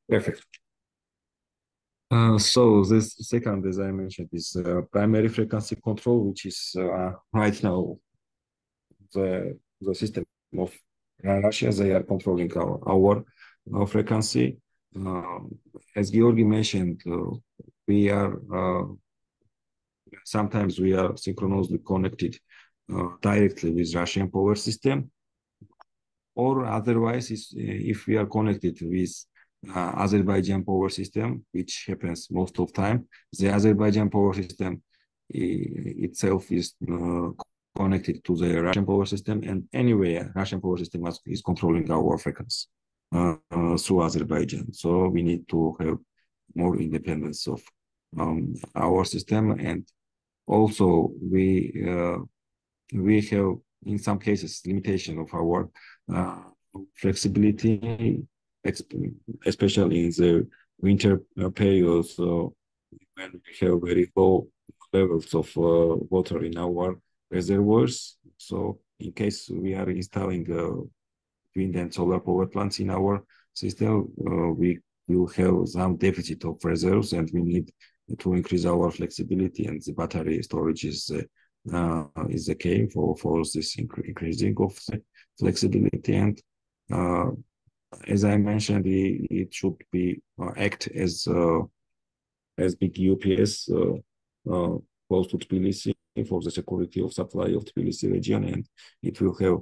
Perfect. So this second, as I mentioned, is primary frequency control, which is right now the system of Russia. They are controlling our frequency. As Georgi mentioned, we are sometimes we are synchronously connected directly with Russian power system, or otherwise, if we are connected with Azerbaijan power system, which happens most of time, the Azerbaijan power system itself is connected to the Russian power system, and anyway, Russian power system is controlling our frequency through Azerbaijan. So we need to have more independence of our system, and also we have in some cases limitation of our flexibility, especially in the winter period. So when we have very low levels of water in our reservoirs, so in case we are installing wind and solar power plants in our system, we will have some deficit of reserves, and we need to increase our flexibility, and the battery storage is the key for this increasing of the flexibility. And as I mentioned, it should be act as big UPS close to Tbilisi for the security of supply of Tbilisi region, and it will have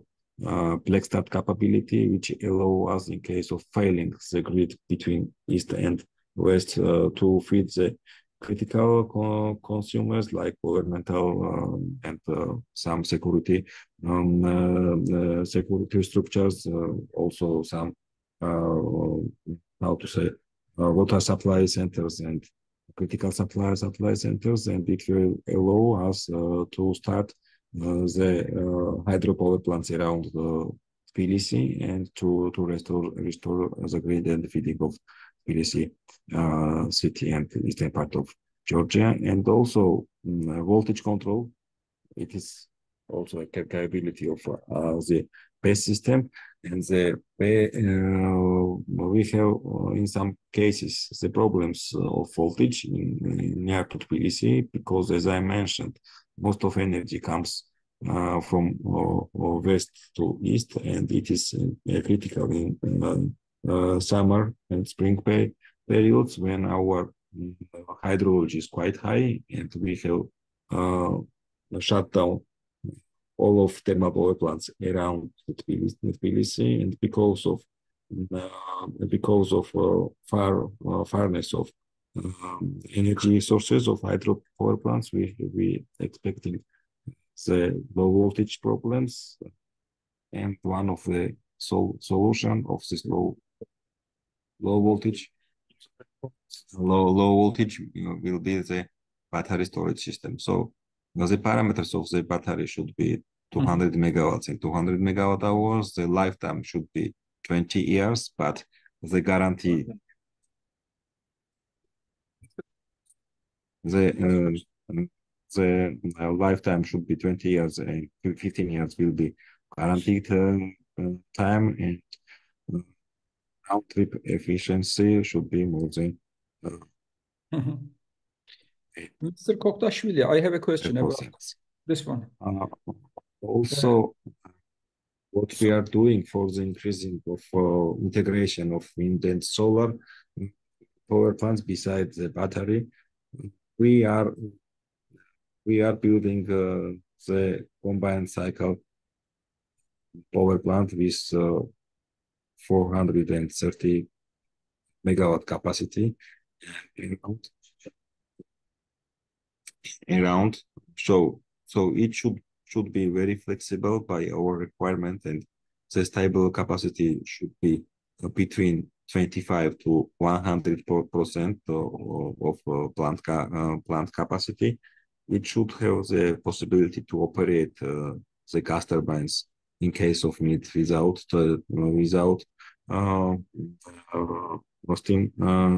black start capability, which allow us in case of failing the grid between east and west to feed the critical consumers like governmental and some security structures, also some how to say water supply centers and critical supply centers, and it will allow us to start the hydropower plants around Tbilisi, and to restore the grid and feeding of Tbilisi city and eastern part of Georgia, and also voltage control. It is also a capability of the base system, and we have in some cases the problems of voltage near to Tbilisi, because as I mentioned, most of energy comes from west to east, and it is critical in summer and spring periods when our hydrology is quite high and we have shut down all of thermal power plants around Tbilisi, and because of farness of energy sources of hydro power plants, we expecting the low voltage problems, and one of the solution of this low voltage will be the battery storage system. So the parameters of the battery should be 200 megawatts and 200 megawatt hours. The lifetime should be 20 years, but the guarantee the lifetime should be 20 years and 15 years will be guaranteed time, and round trip efficiency should be more than Mr. Koktashvili, I have a question about 10%. this one. Also, what we are doing for the increasing of integration of wind and solar power plants besides the battery, we are building the combined cycle power plant with 430 megawatt capacity around. So it should be very flexible by our requirement, and the stable capacity should be between 25 to 100% of plant capacity. It should have the possibility to operate the gas turbines in case of need without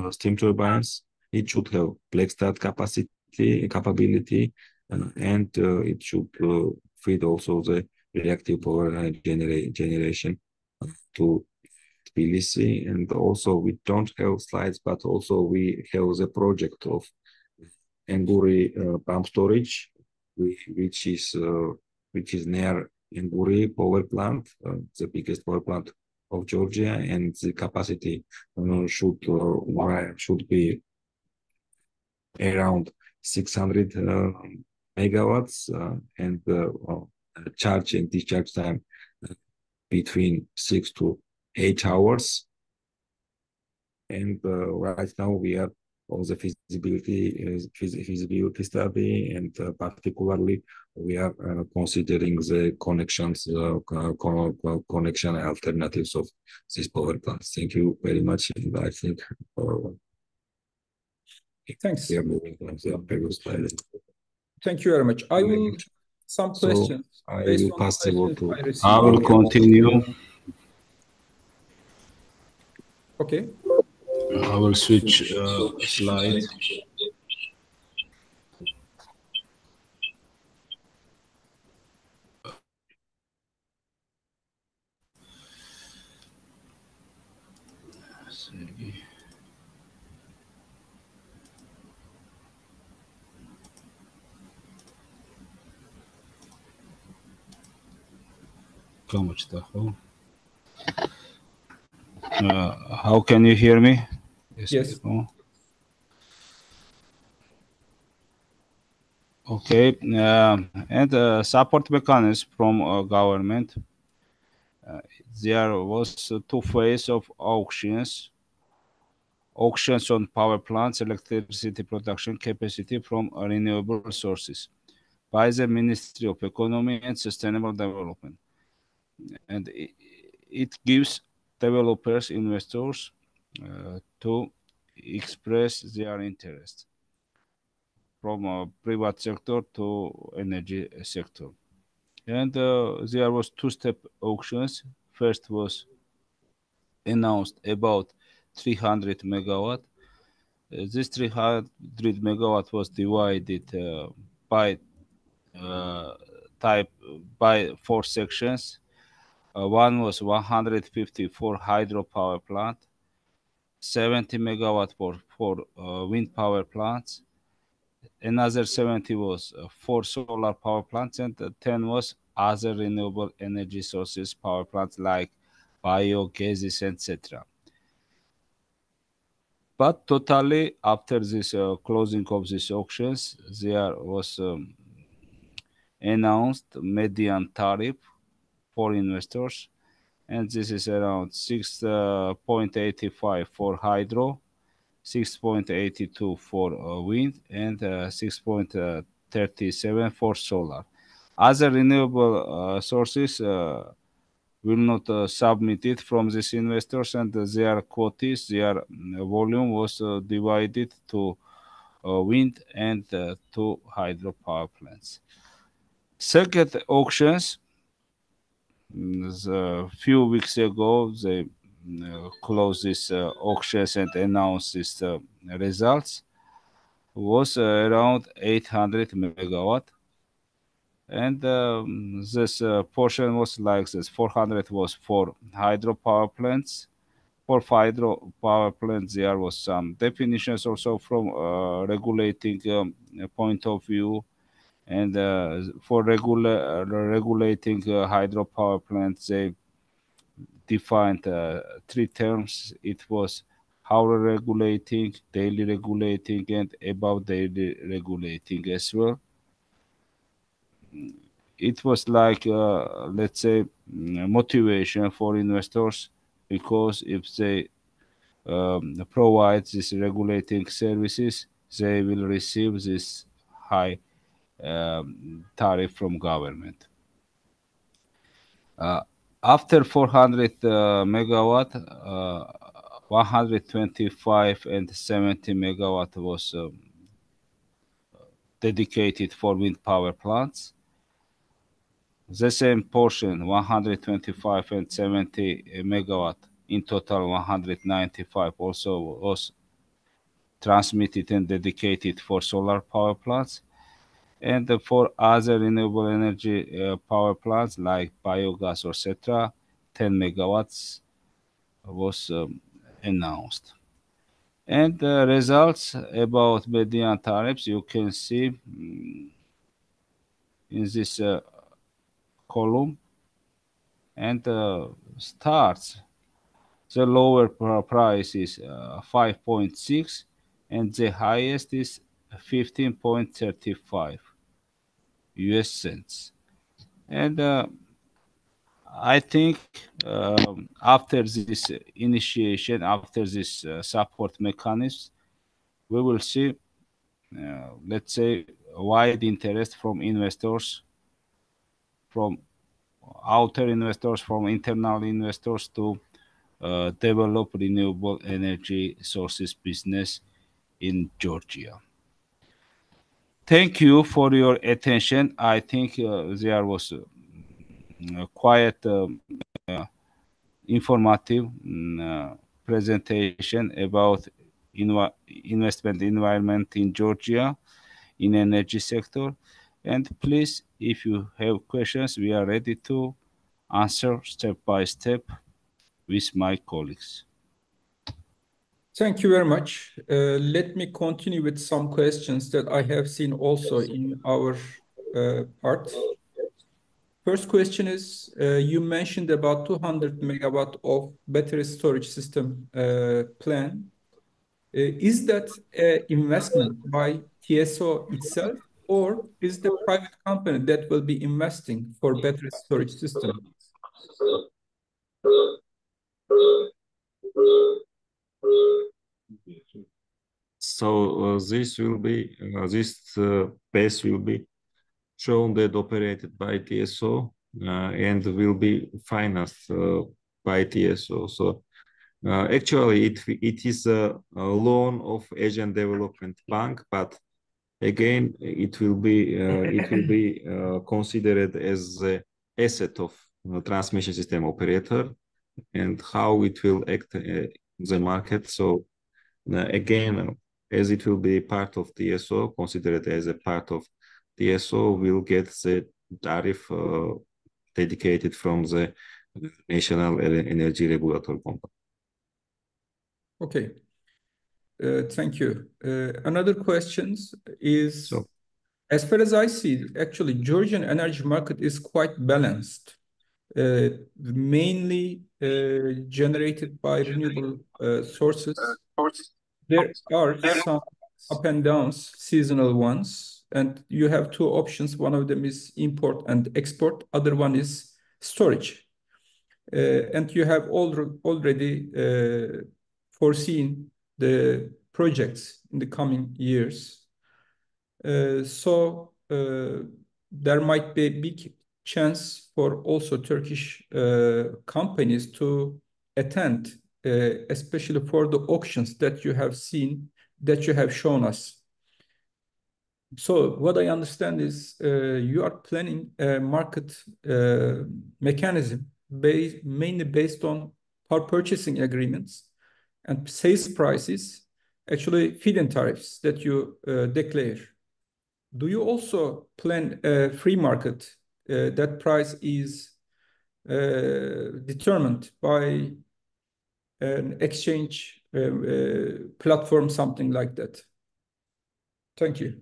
steam turbines. It should have black start capability, and it should feed also the reactive power generation to Tbilisi. And also we don't have slides, but also we have the project of Enguri pump storage, which is near Enguri power plant, the biggest power plant of Georgia, and the capacity should be around 600 megawatts, and charge and discharge time between 6 to 8 hours. And right now we are on the feasibility study, and particularly we are considering the connection alternatives of these power plants. Thank you very much, and I think thanks. we are moving on the previous slide. Thank you very much. I will some questions. So I will pass the word to. I will continue. Okay. I will switch slide. How can you hear me? Yes. Okay, and support mechanism from government. There was 2 phases of auctions on power plants, electricity production capacity from renewable sources by the Ministry of Economy and Sustainable Development. And it gives developers, investors to express their interest from private sector to energy sector. And there was 2-step auctions. First was announced about 300 megawatt. This 300 megawatt was divided by 4 sections. One was 154 hydropower plant, 70 megawatt for wind power plants. Another 70 was 4 solar power plants, and 10 was other renewable energy sources power plants like biogases, etc. But totally, after this closing of these auctions, there was announced median tariff for investors, and this is around 6.85 for hydro, 6.82 for wind, and 6.37 for solar. Other renewable sources will not submit it from these investors, and their quotas, their volume was divided to wind and to hydropower plants. Second auctions, a few weeks ago, they closed these auctions and announced these results, was around 800 megawatt. And this portion was like this: 400 was for hydropower plants. For hydropower plants, there was some definitions also from regulating point of view, and for regulating hydropower plants, they defined three terms. It was hourly regulating, daily regulating, and above daily regulating as well. It was like, let's say, motivation for investors, because if they provide these regulating services, they will receive this high tariff from government. After 400 megawatt, 125 and 70 megawatt was dedicated for wind power plants. The same portion, 125 and 70 megawatt, in total 195, also was transmitted and dedicated for solar power plants. And for other renewable energy power plants like biogas or etc., 10 megawatts was announced. And the results about median tariffs you can see in this column, and starts. The lower price is 5.6, and the highest is 15.35 US cents. And I think after this initiation, after this support mechanism, we will see, let's say, wide interest from investors, from outer investors, from internal investors to develop renewable energy sources business in Georgia. Thank you for your attention. I think there was quite informative presentation about investment environment in Georgia in energy sector. And please, if you have questions, we are ready to answer step by step with my colleagues. Thank you very much. Let me continue with some questions that I have seen also in our part. First question is, you mentioned about 200 megawatt of battery storage system plan. Is that an investment by TSO itself, or is the private company that will be investing for battery storage system? So this will be base will be shown and operated by TSO and will be financed by TSO. So actually, it is a loan of Asian Development Bank, but again, it will be considered as the asset of transmission system operator, and how it will act in the market. So again, as it will be part of TSO, considered as a part of TSO, will get the tariff dedicated from the National Energy Regulatory Company. Okay. Thank you. Another question is, as far as I see, actually, Georgian energy market is quite balanced, mainly generated by renewable sources. there are some up and downs, seasonal ones, and you have two options. One of them is import and export. Other one is storage. And you have already foreseen the projects in the coming years. So there might be a big chance for also Turkish companies to attend, especially for the auctions that you have seen, that you have shown us. So what I understand is you are planning a market mechanism mainly based on power purchasing agreements and sales prices, actually feed-in tariffs that you declare. Do you also plan a free market that price is determined by an exchange platform, something like that? Thank you.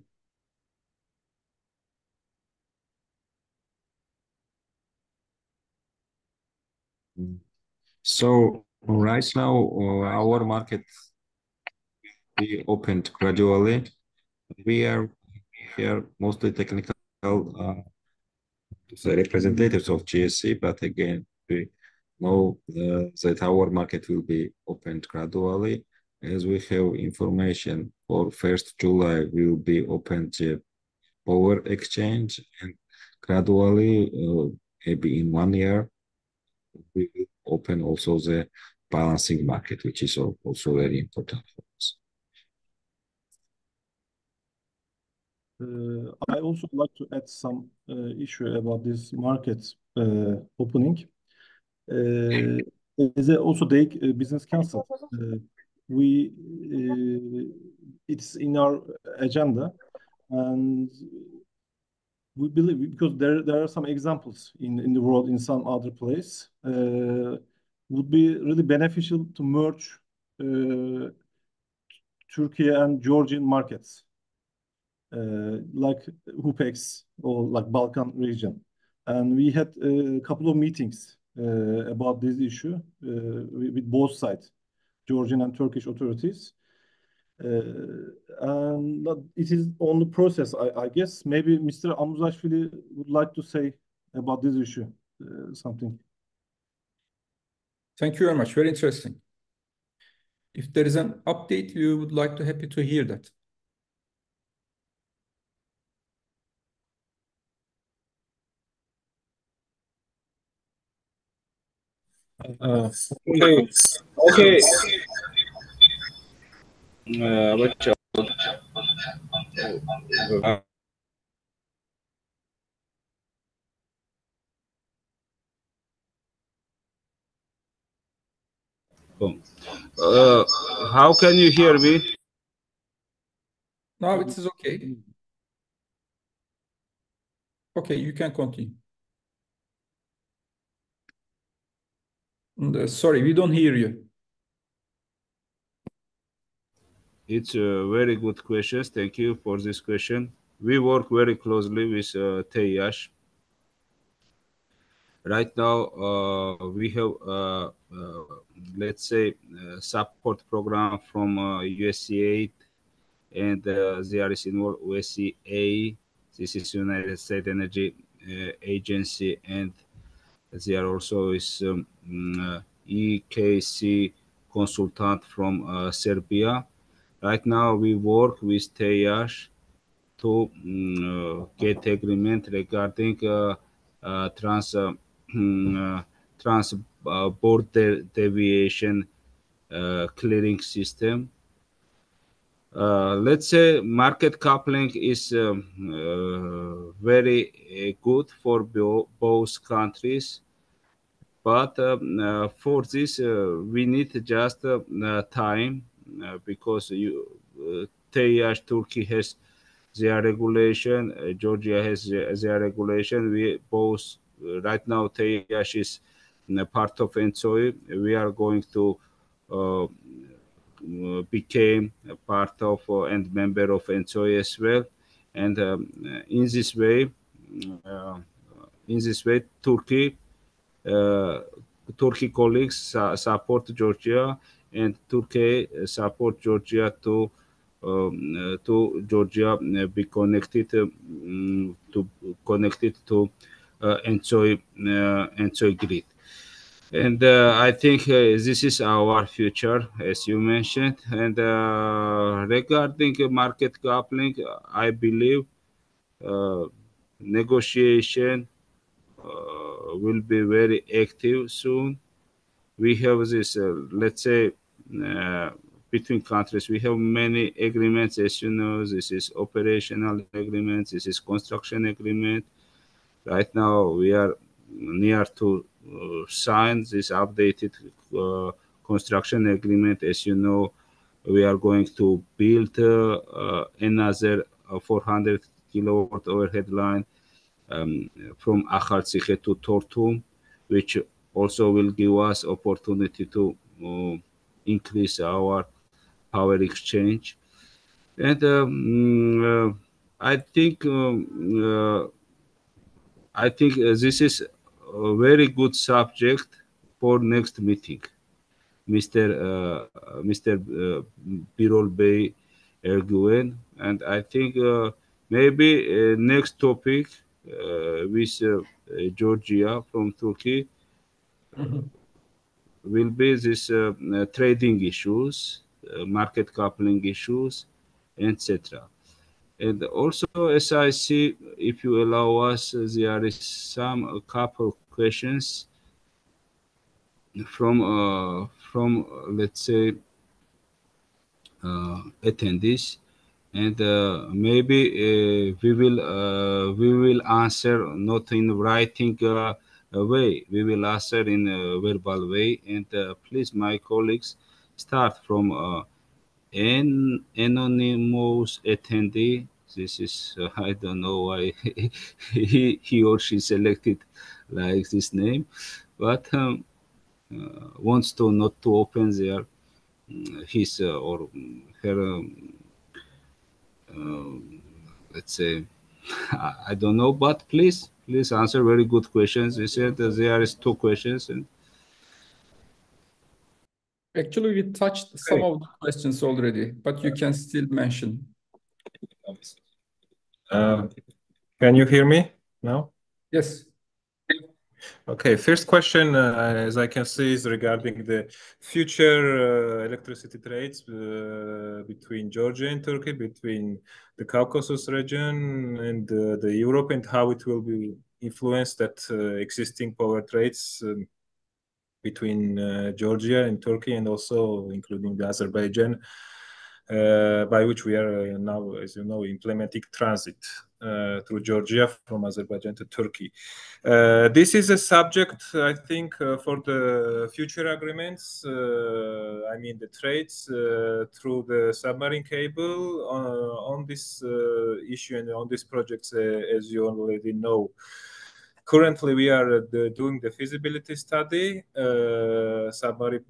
So right now, our market be opened gradually. We are here mostly technical representatives of GSC, but again, we know that our market will be opened gradually. As we have information for 1st July, will be opened the power exchange, and gradually, maybe in 1 year, we will open also the balancing market, which is also very important for us. I also like to add some issue about this market opening. As also DEİK Business Council, it's in our agenda, and we believe, because there are some examples in the world, in some other place, would be really beneficial to merge Turkey and Georgian markets, like HUPEX or like Balkan region. And we had a couple of meetings about this issue with both sides, Georgian and Turkish authorities. And it is on the process, I guess. Maybe Mr. Amuzashvili would like to say about this issue something. Thank you very much. Very interesting. If there is an update, we would like to happy to hear that. Okay. How can you hear me? Now it is okay. Okay, you can continue. Sorry, we don't hear you. It's a very good question. Thank you for this question. We work very closely with TEİAŞ. Right now, we have, let's say, support program from USAID, and there is involved USAA. This is United States Energy Agency, and there also is EKC consultant from Serbia. Right now, we work with TEİAŞ to get agreement regarding border deviation clearing system. Let's say market coupling is very good for both countries, but for this we need just time, because TEİAŞ Turkey has their regulation, Georgia has their regulation. We both right now TEİAŞ is part of ENTSOI. We are going to became a part of and member of ENTSOI as well, and in this way, Turkey colleagues support Georgia, and Turkey support Georgia to Georgia be connected to enjoy grid. And I think this is our future, as you mentioned. And regarding market coupling, I believe uh, negotiation will be very active soon. We have this, let's say, uh, between countries, we have many agreements. As you know, this is operational agreements, this is construction agreement. Right now, we are near to sign this updated construction agreement. As you know, we are going to build another 400 kilowatt overhead line from Akhaltsikhe to Tortum, which also will give us opportunity to increase our power exchange. And I think this is a very good subject for next meeting, Mr. Birol Bey Ergüven, and I think maybe next topic with Georgia from Turkey will be this trading issues, market coupling issues, etc. And also, as I see, if you allow us, there is a couple questions from let's say attendees, and maybe we will answer not in writing way. We will answer in a verbal way. And please, my colleagues, start from an anonymous attendee. This is I don't know why he or she selected like this name, but wants to not to open their his or her let's say I don't know, but please answer very good questions. You said there is two questions, and Actually, we touched some of the questions already, but you can still mention. Can you hear me now? Yes. Okay, first question, as I can see, is regarding the future electricity trades between Georgia and Turkey, between the Caucasus region and the Europe, and how it will be influenced that existing power trades between Georgia and Turkey, and also including the Azerbaijan, by which we are now, as you know, implementing transit through Georgia from Azerbaijan to Turkey. This is a subject, I think, for the future agreements. I mean, the trades through the submarine cable on this issue and on these projects, as you already know. Currently, we are doing the feasibility study, submarine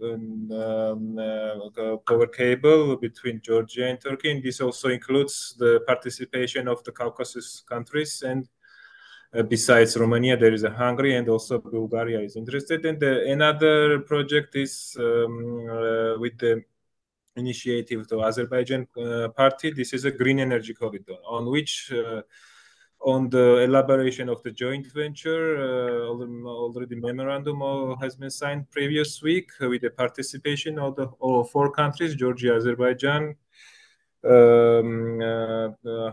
power cable between Georgia and Turkey, and this also includes the participation of the Caucasus countries. And besides Romania, there is a Hungary, and also Bulgaria is interested. And another project is with the initiative to Azerbaijan party. This is a green energy corridor on which on the elaboration of the joint venture, already memorandum has been signed previous week with the participation of the four countries: Georgia, Azerbaijan,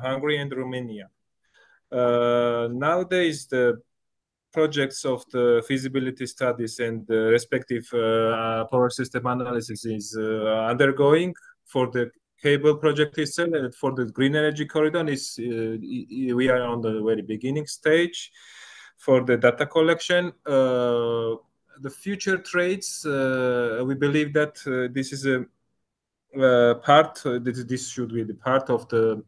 Hungary, and Romania. Nowadays, the projects of the feasibility studies and the respective power system analysis is undergoing for the cable project itself, and for the green energy corridor is we are on the very beginning stage for the data collection. The future trades, we believe that this is a part. This should be the part of the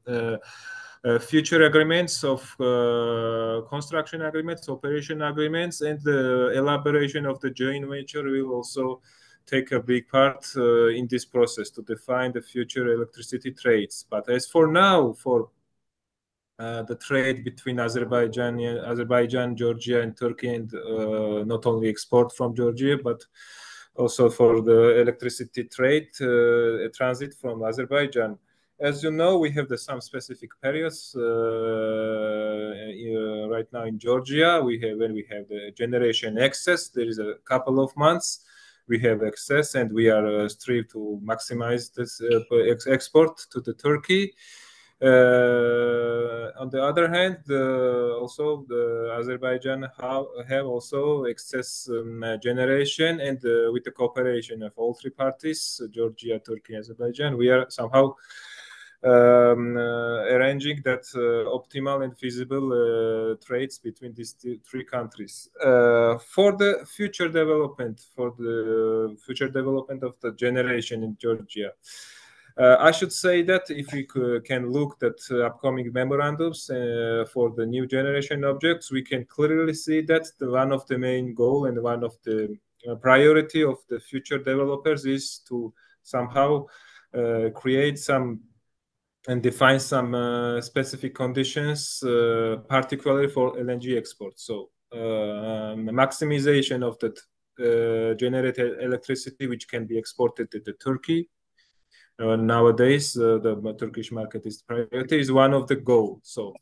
future agreements of construction agreements, operation agreements, and the elaboration of the joint venture will also take a big part in this process to define the future electricity trades. But as for now, for the trade between Azerbaijan, Georgia, and Turkey, and not only export from Georgia, but also for the electricity trade transit from Azerbaijan. As you know, we have some specific periods right now in Georgia. When we have the generation excess, there is a couple of months we have excess, and we are strive to maximize this export to the Turkey. On the other hand, also the Azerbaijan have also excess generation, and with the cooperation of all three parties, Georgia, Turkey, Azerbaijan, we are somehow arranging that optimal and feasible trades between these three countries. For the future development of the generation in Georgia, I should say that if we can look at upcoming memorandums for the new generation objects, we can clearly see that one of the main goal and one of the priority of the future developers is to somehow create some and define some specific conditions, particularly for LNG exports. So maximization of that generated electricity, which can be exported to Turkey. Nowadays, the Turkish market is priority, is one of the goals. So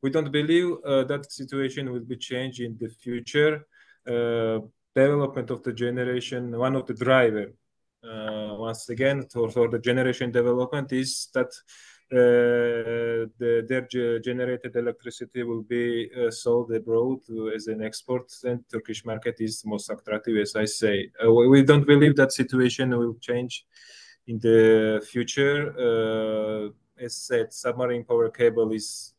we don't believe that situation will be changed in the future. Development of the generation, one of the driver, once again, for the generation development is that their generated electricity will be sold abroad as an export, and Turkish market is most attractive, as I say. We don't believe that situation will change in the future. As said, submarine power cable is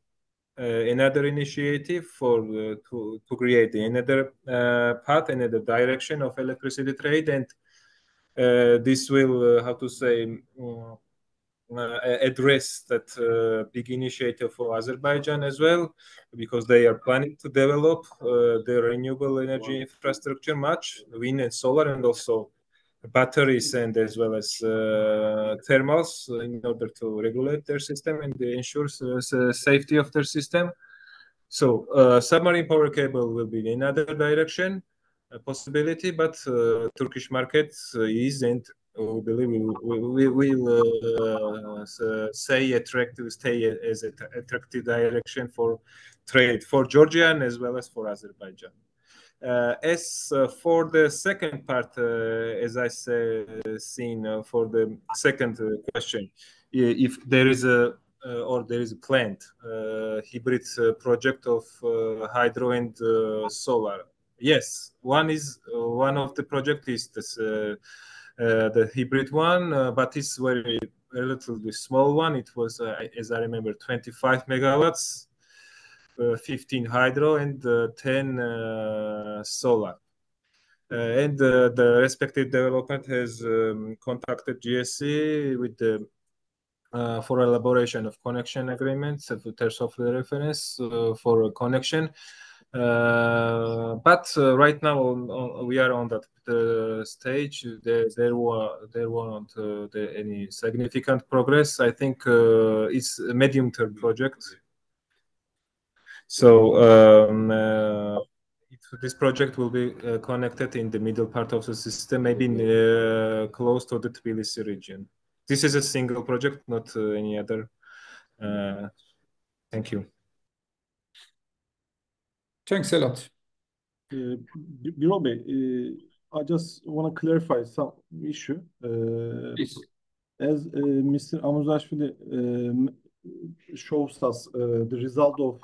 another initiative for to create another path, another direction of electricity trade, and this will how to say address that big initiative for Azerbaijan as well, because they are planning to develop the renewable energy infrastructure, much wind and solar, and also batteries, and as well as thermals, in order to regulate their system and ensure safety of their system. So submarine power cable will be another direction, a possibility, but Turkish market is, and we believe we will stay as an attractive direction for trade for Georgia and as well as for Azerbaijan. As for the second part, as I say, for the second question, if there is a planned hybrid project of hydro and solar. Yes, one of the project is this the hybrid one, but it's very relatively small one. It was, as I remember, 25 megawatts. 15 hydro and 10 solar. And the respective development has contacted GSE with for elaboration of connection agreements in terms of the reference for a connection. But right now we are on that stage. There weren't any significant progress. I think it's a medium-term project. So this project will be connected in the middle part of the system, maybe close to the Tbilisi region. This is a single project, not any other. Thank you. Thanks a lot. Birol Bey, I just want to clarify some issue. Please. As Mr. Amuzashvili shows us the result of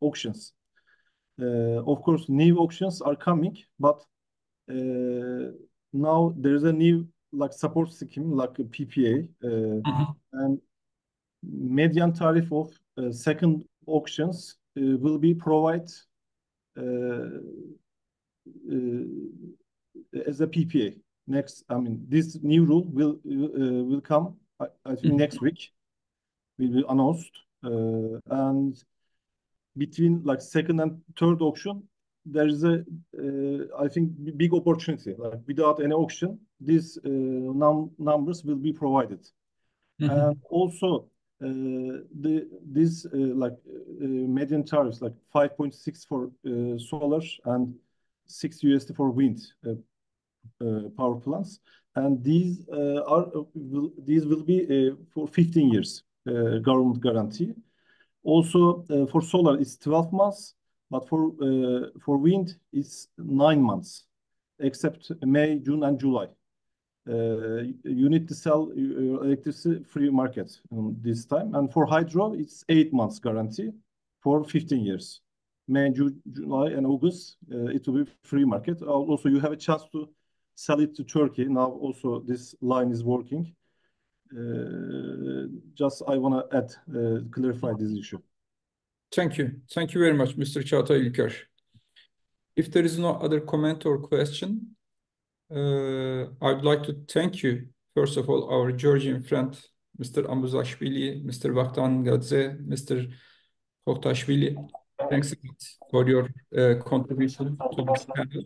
auctions. Of course, new auctions are coming, but now there is a new support scheme like a PPA, and median tariff of second auctions will be provided as a PPA. Next, I mean, this new rule will come. I think next week will be announced, and between second and third auction, there is I think big opportunity. Without any auction, these numbers will be provided, and also this median tariffs 5.6 for solar and $6 for wind. power plants, and these will be for 15 years government guarantee. Also, for solar, it's 12 months, but for wind, it's 9 months, except May, June, and July. You need to sell your electricity free market this time. And for hydro, it's 8 months guarantee for 15 years. May, June, July, and August, it will be free market. Also, you have a chance to sell it to Turkey. Now, also, this line is working. Just I want to add, clarify this issue. Thank you. Thank you very much, Mr. Çağatay İlker. If there is no other comment or question, I would like to thank you, first of all, our Georgian friend, Mr. Ambuzashvili, Mr. Vakhtangidze, Mr. Kohtashvili. Thanks a lot for your contribution to this panel.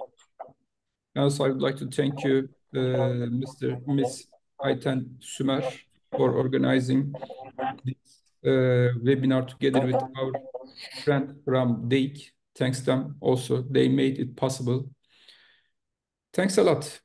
Also, I would like to thank you, Miss Ayten Sümer, for organizing this webinar together with our friend from DEİK. Thanks them also. They made it possible. Thanks a lot.